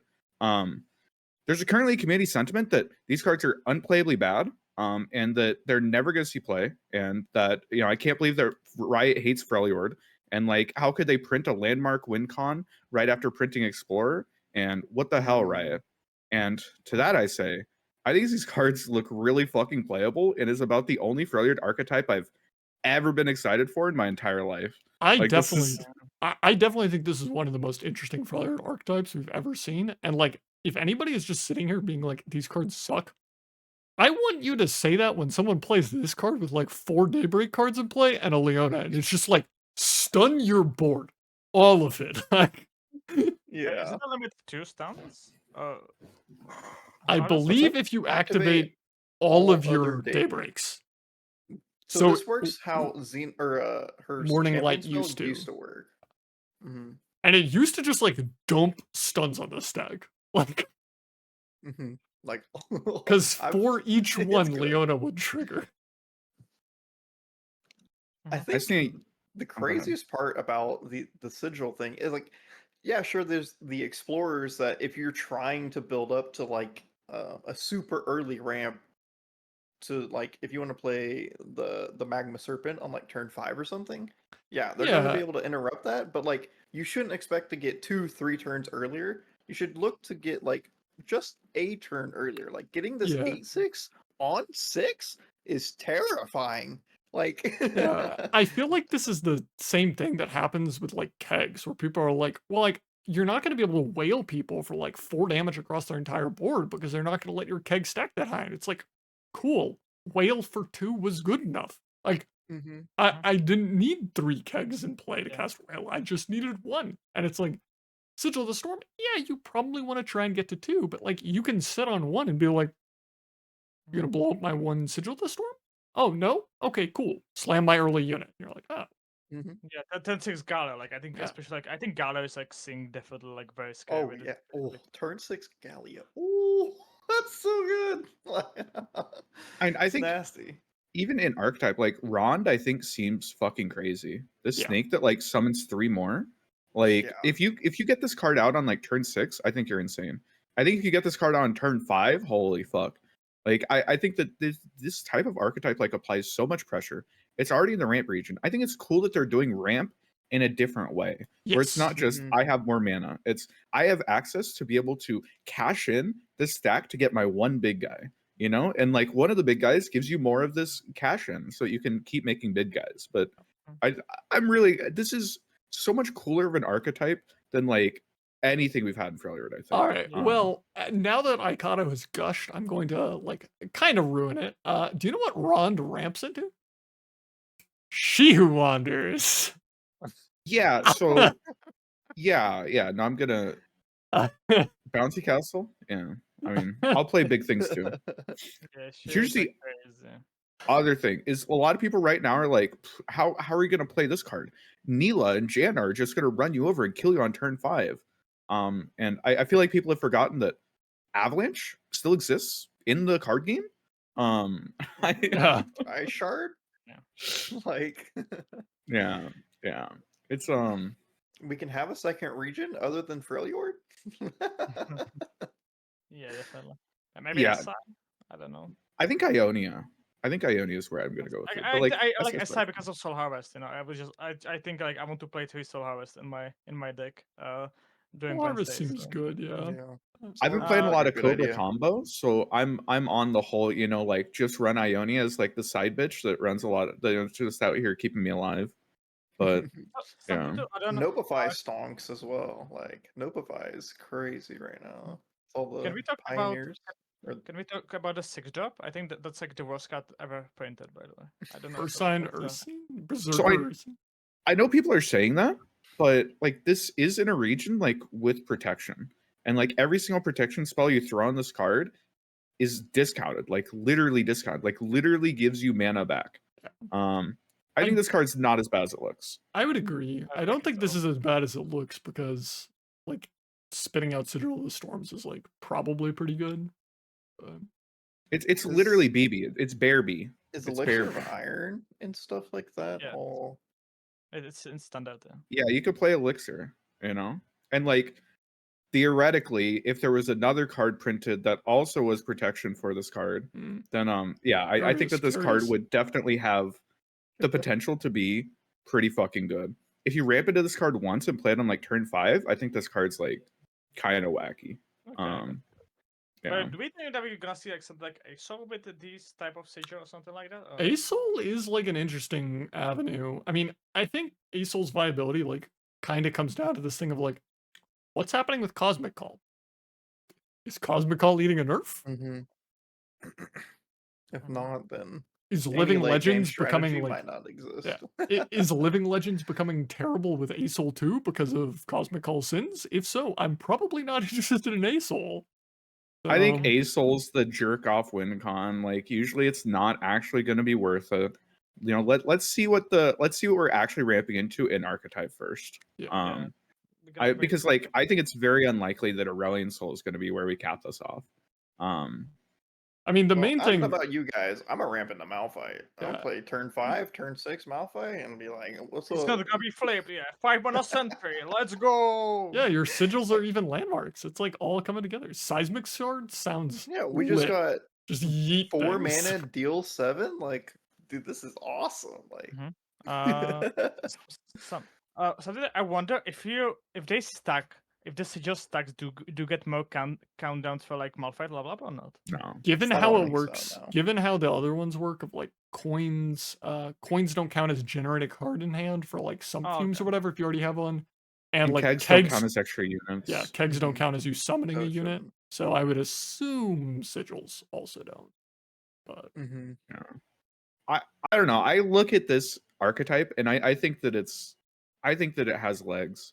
there's currently a community sentiment that these cards are unplayably bad, and that they're never going to see play, and that I can't believe that Riot hates Freljord, and like how could they print a landmark win con right after printing Explorer? And what the hell, Riot? And to that I say, I think these cards look really fucking playable, and is about the only Freljord archetype I've ever been excited for in my entire life. I definitely think this is one of the most interesting Freljord archetypes we've ever seen. And like, if anybody is just sitting here being like, these cards suck, I want you to say that when someone plays this card with like 4 Daybreak cards in play and a Leona, and it's just like, stun your board. All of it. Yeah. Is it a limit to 2 stuns? I believe if you activate all of your Daybreaks. So this works how her Morning Light champion used spell to. work. Mm-hmm. And it used to just like dump stuns on the stack. Like, like, because for each one, good. Leona would trigger. I think the craziest part about the sigil thing is like, yeah, sure, there's the explorers that if you're trying to build up to like a super early ramp to like if you want to play the Magma Serpent on like turn 5 or something, yeah, they're gonna be able to interrupt that, but like you shouldn't expect to get 2-3 turns earlier. You should look to get like just a turn earlier. Like getting this 8/6 on 6 is terrifying. Like I feel like this is the same thing that happens with like kegs, where people are like, well, like you're not going to be able to whale people for like 4 damage across their entire board because they're not going to let your keg stack that high. And it's like, cool, whale for 2 was good enough. Like I didn't need 3 kegs in play to cast whale. I just needed 1. And it's like, Sigil of the Storm, yeah, you probably want to try and get to 2, but like you can sit on 1 and be like, you're gonna blow up my 1 Sigil of the Storm? Oh no? Okay, cool. Slam my early unit. You're like, oh. Yeah, that 10-6 Gala, like I think especially like I think Gala is like seeing definitely like very scary. Oh yeah. Oh, turn 6 Gallia. Oh, that's so good. I think nasty. Even in archetype, like Rond, I think seems fucking crazy. This snake that like summons 3 more. Like if you get this card out on like turn 6, I think you're insane. I think if you get this card on turn 5, holy fuck. Like I think that this type of archetype like applies so much pressure. It's already in the ramp region. I think it's cool that they're doing ramp in a different way. Where it's not just I have more mana. It's I have access to be able to cash in this stack to get my 1 big guy. And like one of the big guys gives you more of this cash in so you can keep making big guys. But I'm really, this is so much cooler of an archetype than like anything we've had in Freljord, I think. All right. Well, now that Icano has gushed, I'm going to like kind of ruin it. Do you know what Rond ramps into? She Who Wanders. Yeah, so Yeah, yeah. No, I'm gonna bouncy castle. Yeah, I mean, I'll play big things too. Yeah, Here's shit, the crazy. other thing: is a lot of people right now are like, how are we gonna play this card? Nilah and Janna are just gonna run you over and kill you on turn 5. And I feel like people have forgotten that Avalanche still exists in the card game. Yeah. I shard. Yeah. Like, yeah, yeah. It's we can have a second region other than Freljord. Yeah, definitely. Maybe Yeah. SI? I don't know. I think Ionia. I think Ionia is where I'm gonna go with it. But like, I like that's SI because of Soul Harvest. You know, I think like I want to play 3 Soul Harvest in my deck. During Harvest Wednesdays. seems So. good, yeah. I've been Solar playing a Harvest lot a of good Cobra idea. combo, so I'm on the whole, like just run Ionia as like the side bitch that runs a lot of just out here keeping me alive. But Some yeah. people, I don't know. Nopify stonks as well. Like Nopify is crazy right now. All the Can we talk pioneers. Can we talk about the 6-drop? I think that's like the worst card ever printed, by the way. I don't know. Ursine, what's Berserker. I know people are saying that, but like this is in a region like with protection. And like every single protection spell you throw on this card is discounted, like literally discounted, like literally gives you mana back. I think this card's not as bad as it looks. I would agree. I don't think this so. is as bad as it looks because like spitting out Sigil of the Storms is like probably pretty good. But... It's literally BB. It's bare B. Is It's Elixir bare of Iron and stuff like that Yeah. all? It's in standard. Yeah, you could play Elixir, and like theoretically, if there was another card printed that also was protection for this card, then yeah, I think that this card would definitely have the potential to be pretty fucking good. If you ramp into this card once and play it on like turn 5, I think this card's like kind of wacky. Okay. Yeah. But do we think that we're gonna see like something like ASOL with these type of sigil or something like that? Or... ASOL is like an interesting avenue. I mean, I think ASOL's viability like kind of comes down to this thing of like, what's happening with Cosmic Call? Is Cosmic Call leading a nerf? Mm-hmm. If not, then is Living Legends becoming like might not exist. Yeah. Is Living Legends becoming terrible with ASOL too because of Cosmic Call sins? If so, I'm probably not interested in ASOL. I think ASOL's the jerk off win con. Like usually it's not actually going to be worth it. Let's see what we're actually ramping into in archetype first. Yeah. Because like I think it's very unlikely that Aurelion Soul is going to be where we cap this off. I mean, the main I thing. don't know about you guys. I'm a ramp into Malphite. I'll play turn 5, turn 6 Malphite, and be like, "What's up?" It's not gonna be flipped. Yeah, 5 mana sentry. Let's go. Yeah, your sigils are even landmarks. It's like all coming together. Seismic Shard sounds. Yeah, we just got just yeet 4 things. mana, deal 7. Like, dude, this is awesome. Like, something that I wonder if they stack. If the sigil stacks do get more countdowns for like Malphite level up or not? No. Given how it works, given how the other ones work of like coins don't count as generate a card in hand for like some themes or whatever if you already have one. And like kegs don't count as extra units. Yeah, kegs don't count as you summoning a unit. So I would assume sigils also don't. But yeah. I don't know. I look at this archetype and I think that it has legs.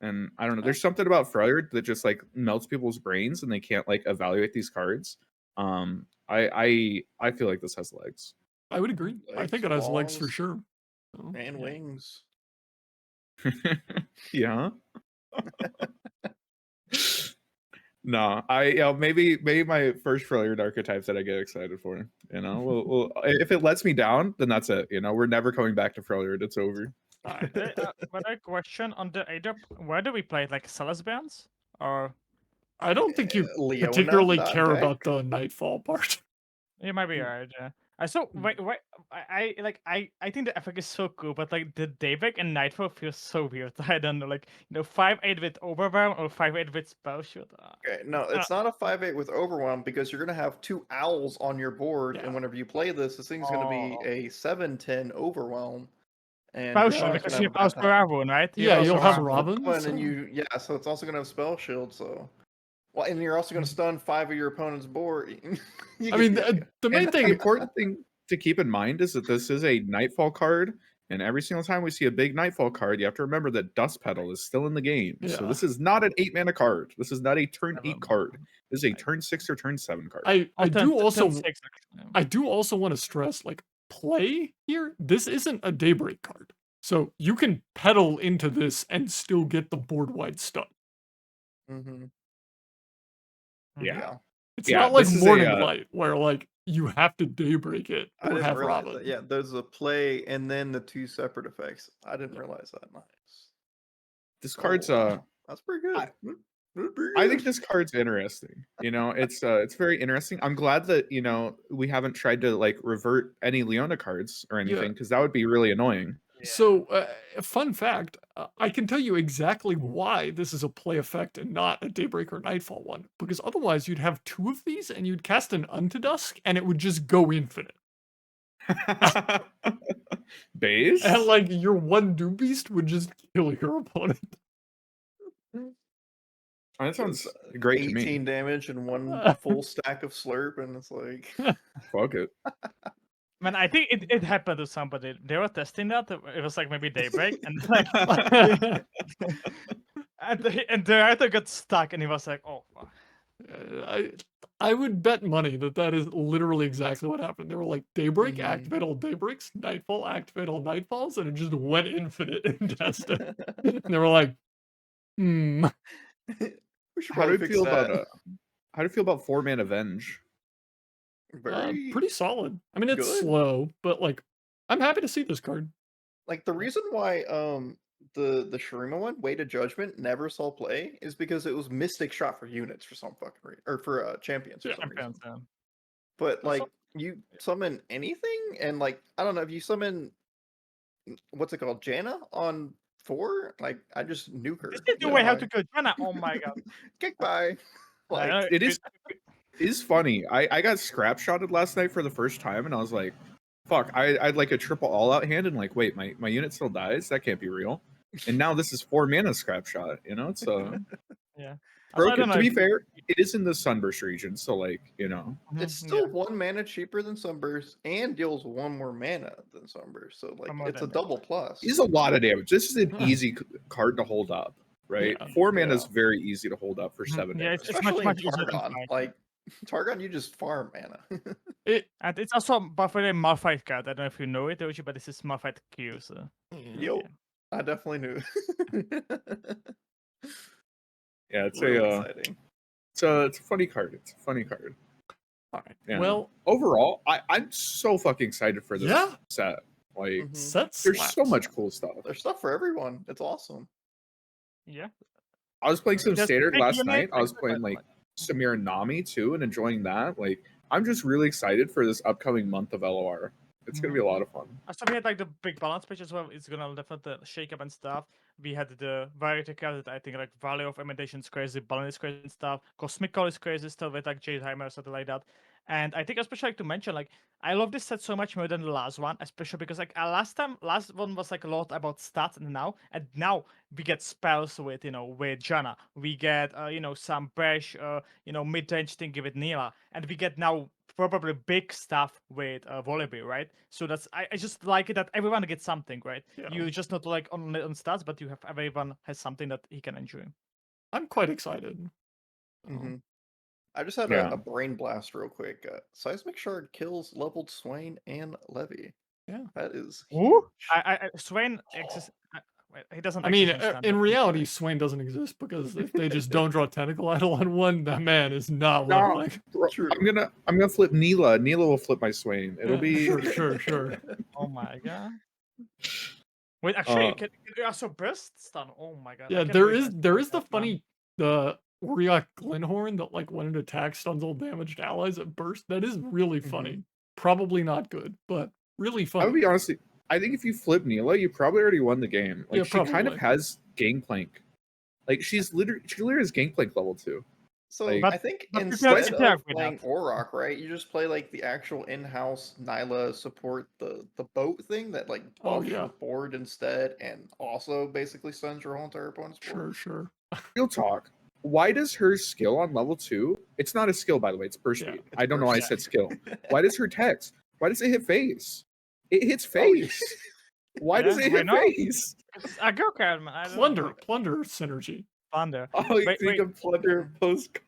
And I don't know. There's something about Freljord that just like melts people's brains and they can't like evaluate these cards. I feel like this has legs. I would agree. I think it has legs for sure. And wings. Yeah. No, maybe my first Freljord archetype that I get excited for. We'll if it lets me down, then that's it. We're never coming back to Freljord. It's over. But a question on the ADOP, where do we play it? Like Celes bands? Or I don't think you particularly care about the Nightfall part. You might be right, yeah. I think the effect is so cool, but like the Daybreak and Nightfall feels so weird. I don't know, 5/8 with Overwhelm or 5/8 with Spell Shield. Okay, no, it's not a 5/8 with Overwhelm because you're gonna have 2 owls on your board, and whenever you play this thing's gonna be a 7/10 Overwhelm. And Spell Shield because you have Raven, right? You'll have Raven. And so it's also gonna have Spell Shield. So, well, and you're also gonna stun 5 of your opponent's board. I mean, the main thing, the important thing to keep in mind is that this is a Nightfall card, And every single time we see a big Nightfall card, you have to remember that Dust Petal is still in the game. So Yeah. this is not an 8-mana card. This is not a turn 8 Never card. mind. This is a turn 6 or turn 7 card. I do also Turn 6, actually. I do also want to stress, like, play here. This isn't a Daybreak card, so you can pedal into this and still get the board wide stun. Mm-hmm. Yeah. It's Yeah, not like this is a, Morning Light where like you have to Daybreak it I or didn't have realize Robin. that. Yeah, there's a play and then the 2 separate effects. I didn't realize that. Nice. This card's wow. That's pretty good. I- That's pretty I think good. this card's interesting. You know, it's very interesting. I'm glad that, you know, we haven't tried to like revert any Leona cards or anything, because that would be really annoying. So, fun fact, I can tell you exactly why this is a play effect and not a Daybreak or Nightfall one. Because otherwise, you'd have 2 of these and you'd cast an Unto Dusk and it would just go infinite. Base? And like your 1 Doom Beast would just kill your opponent. Oh, that sounds great to 18 me. damage and 1 full stack of slurp, and it's like Fuck it. Man, I think it happened to somebody. They were testing that. It was like maybe Daybreak, and like, and the writer got stuck, and he was like, "Oh, fuck." I would bet money that is literally exactly what happened. They were like, Daybreak, Mhm. activate all Daybreaks, Nightfall, activate all Nightfalls, and it just went infinite and tested. And they were like, we should How do probably you fix feel that. about how do you feel about 4-man Avenge? Very pretty solid. I mean, it's good. slow, but like, I'm happy to see this card. Like the reason why the Shurima one, Way to Judgment, never saw play is because it was Mystic Shot for units for some fucking reason, or for champions for some reason. Champions, yeah. But Also- like you summon anything, and like I don't know if you summon what's it called, Janna on 4, like I just nuke her. This is the way how to kill Janna. Oh my god. Kick by. I know, Like It is funny. I got scrap shotted last night for the first time, and I was like, fuck, I'd like a triple all-out hand, and like, wait, my unit still dies? That can't be real. And now this is 4-mana scrap shot, you know? It's yeah. Also, I broken. don't know To be if- fair, it is in the Sunburst region, so like, you know. it's Mhm, still yeah. 1 mana cheaper than Sunburst and deals 1 more mana than Sunburst. So like more it's a damage. double plus. It's a lot of damage. This is an easy card to hold up, right? Yeah. 4 mana is Yeah. very easy to hold up for Mhm, 7 yeah, damage. it's much, Especially much in easier than Targon. fight. Like Targon, you just farm mana. And it's also buffering a Malphite card. I don't know if you know it, Roji, but this is Malphite Q. So Yo, yeah. I definitely knew. Yeah, it's Really a exciting. it's a funny card. It's a funny card. All right. Yeah. Well, Overall, I'm so fucking excited for this Yeah. set. Like, Mhm. sets. there's so much cool stuff. There's stuff for everyone. It's awesome. Yeah. I was playing some There's standard big last units, night. I was like, playing like Samir and Nami too, and enjoying that. Like, I'm just really excited for this upcoming month of LOR. It's gonna be a lot of fun. So we had like the big balance patch as well. It's gonna definitely shake up and stuff. We had the variety card that I think like Value of Emendation is crazy, Balance is crazy and stuff. Cosmic Call is crazy still with like Jade Heimer or something like that. And I think especially like to mention, like I love this set so much more than the last one, especially because like last one was like a lot about stats and now we get spells with with Janna. We get some Bresh mid-range thingy with Nilah, and we get now probably big stuff with Volibear, right? So that's I just like it that everyone gets something, right? Yeah. You just not like on stats, but you have everyone has something that he can enjoy. I'm quite excited. Mhm. I just had Yeah. a brain blast real quick. Seismic Shard kills leveled Swain and Levy. Yeah. That is Who? huge. Swain exists. He doesn't. I mean, exist in in standard. reality, Swain doesn't exist because if they just don't draw Tentacle Idol on one, that man is not No. leveling. Bro, True. I'm gonna flip Nilah. Nilah will flip my Swain. It'll be Sure. Oh my god. Wait, actually, Uh, can you also burst stun? Oh my god. I Yeah, can't there believe is I there forgot is the that one. funny Uriak Glenhorn that like when it attacks stuns all damaged allies at burst. That is really funny. Probably not good, but really I funny. would be honest. I think if you flip Nilah, you probably already won the game. Like, Yeah, she kind of probably. has Gangplank. Like, she literally has Gangplank level 2. So Like- I think But instead prepare of for playing that. Auroch, right, you just play like the actual in-house Nilah support the boat thing that like Oh, buffs yeah. your board instead, and also basically stuns your whole entire opponent's board. Sure. Real talk. Why does her skill on level 2? It's not a skill, by the way. It's burst Yeah, speed. it's I don't know why I burst said skill. Why does her text? Why does it hit face? It hits Oh, yeah. face. Why does Yeah, it why hit not? face? It's a go card, man. I don't know. Plunder synergy. Thunder. Oh, you Wait, think wait. of plunder post?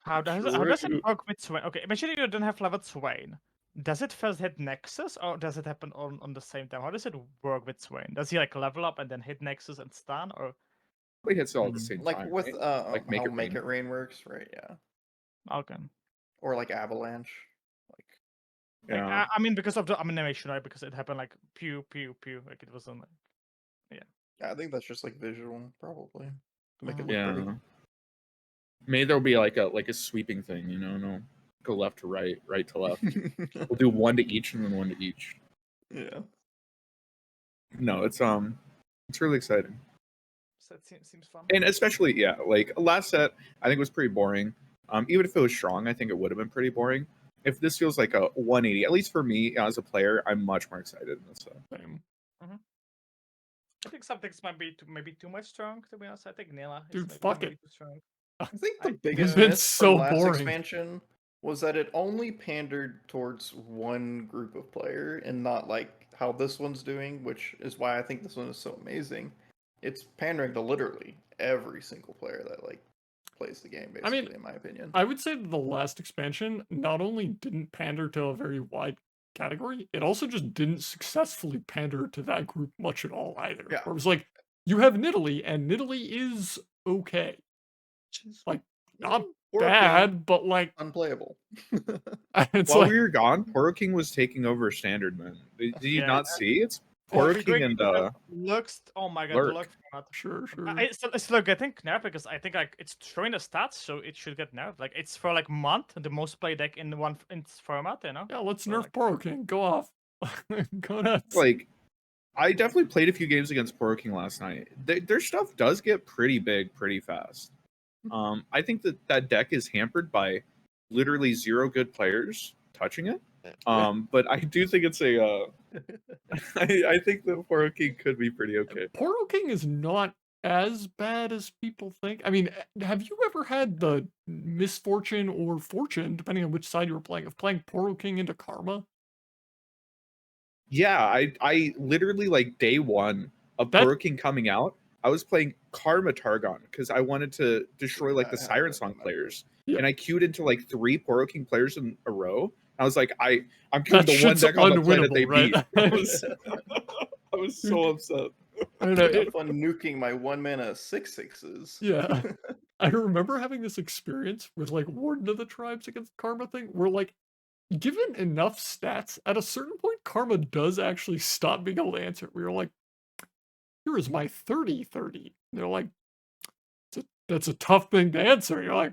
How does it True. work with Swain? Okay, imagine you don't have level Swain. Does it first hit Nexus or does it happen on the same time? How does it work with Swain? Does he like level up and then hit Nexus and stun, or It hits all at the same Like time, with right? Like how Make Make It It Rain works, right? Yeah. okay? Or like Avalanche. Like Like, Yeah. I mean, because of the animation, right? Because it happened like pew pew pew, like it wasn't like I think that's just like visual, probably. To make it look Yeah. pretty. Maybe there'll be like a sweeping thing, no, go left to right, right to left. We'll do one to each and then one to each. Yeah. No, it's really exciting. so it seems fun. And especially, yeah, like last set, I think was pretty boring. Even if it was strong, I think it would have been pretty boring. If this feels like a 180, at least for me as a player, I'm much more excited in this set. Same. I think some things might be maybe too much strong. To be honest, I think Nilah is Dude, maybe fuck maybe it. too strong. I think the I- biggest been miss so from last boring. expansion was that it only pandered towards one group of player and not like how this one's doing, which is why I think this one is so amazing. It's pandering to literally every single player that like plays the game, basically, I mean, in my opinion. I would say that the last expansion not only didn't pander to a very wide category, it also just didn't successfully pander to that group much at all either. Yeah. Where it was like, you have Nidalee, and Nidalee is okay. Like, not Working, bad, but like, unplayable. it's While like, we were gone, Poro King was taking over standard, man. Did you Yeah, not see? It's Well, Poro King and looks. Oh my god, Lurk. the Lurk format. sure. It's still getting nerfed because I think like it's showing the stats, so it should get nerfed. Like it's for like month the most played deck in in format, you know. Yeah, let's So, nerf like- Poro King. Go off. Go nuts. like. I definitely played a few games against Poro King last night. Their stuff does get pretty big pretty fast. I think that deck is hampered by literally 0 good players touching it. But I do think it's a. I think that Poro King could be pretty okay. Poro King is not as bad as people think. I mean, have you ever had the misfortune or fortune, depending on which side you were playing, of playing Poro King into Karma? Yeah, I literally like day one of That- Poro King coming out, I was playing Karma Targon because I wanted to destroy like the I Siren have Song that players. Yeah. And I queued into like 3 Poro King players in a row. I was like, I'm queuing That the one shit's deck on the planet they unwinnable, right? beat. I was so upset. I don't know, Have fun nuking my 1-mana 6/6s. Yeah. I remember having this experience with like Warden of the Tribes against Karma thing where like given enough stats, at a certain point Karma does actually stop being able to answer. We were like, here is my 30/30. They're like, that's a tough thing to answer. You're like,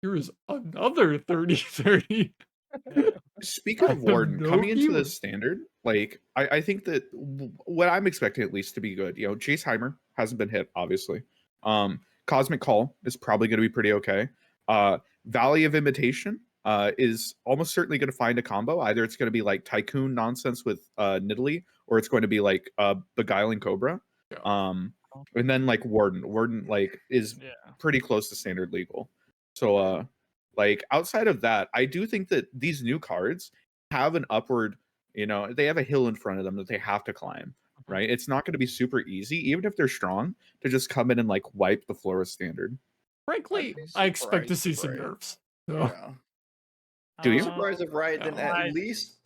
here is another 30/30. Speaking I of have Warden, no coming into clue. the standard, like I think that what I'm expecting at least to be good, Jace Heimer hasn't been hit, obviously. Cosmic Call is probably going to be pretty okay. Valley of Imitation is almost certainly going to find a combo. Either it's going to be like Tycoon nonsense with Nidalee, or it's going to be like Beguiling Cobra. Yeah. And then like Warden like is pretty close to standard legal. So like outside of that, I do think that these new cards have an upward, they have a hill in front of them that they have to climb, right? It's not going to be super easy, even if they're strong, to just come in and like wipe the floor with standard. Frankly, be I expect to surprised see if some Riot- nerfs. So, Yeah. Do you? Surprised if Riot didn't I- at least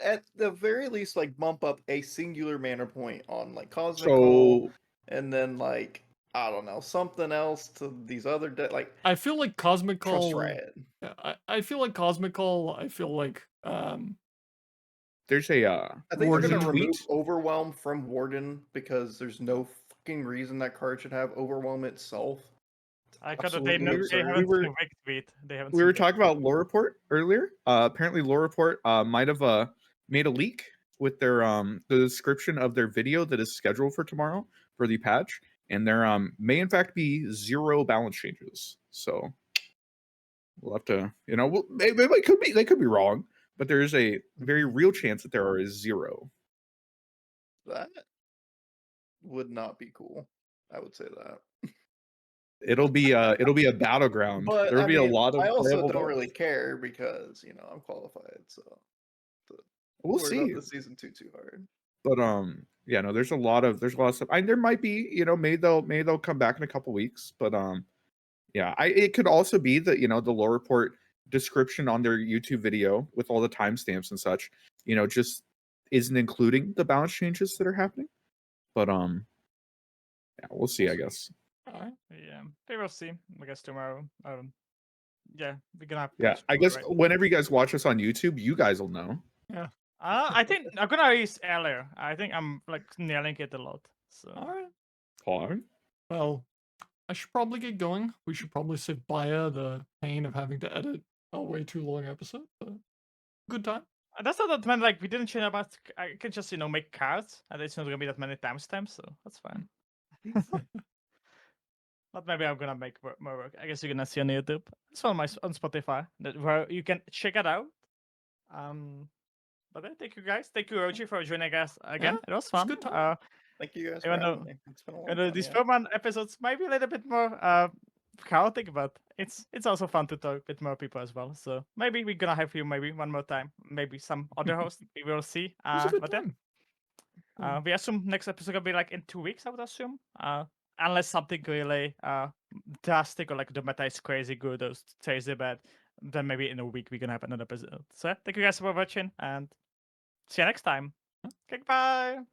at the very least, like bump up a singular mana point on like Cosmic Call, So and then like I don't know something else to these other like I feel like Cosmic trust Call. Riot. Yeah, I feel like Cosmic Call. I feel like there's a I think Warden they're gonna remove tweet. Overwhelm from Warden because there's no fucking reason that card should have Overwhelm itself. I got they Absolutely absurd. haven't We seen a Wig tweet. They haven't. We seen were it. talking about Lore Report earlier. Apparently, Lore Report might have made a leak with their the description of their video that is scheduled for tomorrow for the patch, and there may in fact be 0 balance changes. So we'll have to, maybe they could be wrong, but there is a very real chance that there are 0. That would not be cool. I would say that. It'll be a battleground. But There'll be a lot of I also playable don't balls. really care because I'm qualified, so We'll worry see. about the season too hard. But yeah, no, there's a lot of stuff. There might be, maybe they'll come back in a couple weeks, but yeah, it could also be that the lore report description on their YouTube video with all the timestamps and such, just isn't including the balance changes that are happening. But yeah, we'll see, I guess. Alright. Yeah, we will see. I guess tomorrow. Yeah, we're gonna have. Yeah, I guess whenever you guys watch us on YouTube, you guys will know. Yeah. I think I'm gonna use earlier. I think I'm like nailing it a lot. So. Alright. Pause. Well, I should probably get going. We should probably save Baya the pain of having to edit a way too long episode, but good time. That's not that many. Like we didn't change about. I can just make cards, and it's not gonna be that many timestamps, so that's fine. But maybe I'm gonna make more work. I guess you're gonna see on YouTube. It's on on Spotify, where you can check it out. But thank you guys. Thank you, Roji, for joining us again. Yeah, it was fun. good time. Thank you guys for Even though- having me. It's been a long time. these Yeah. Pokemon episodes might be a little bit more chaotic, but it's also fun to talk with more people as well. So maybe we're gonna have you maybe one more time, maybe some other host. We will see. It was a good But time. we assume next episode will be like in 2 weeks. I would assume, unless something really drastic or like the meta is crazy good or crazy bad, then maybe in a week we're gonna have another episode. So thank you guys for watching and see you next time. Okay, bye.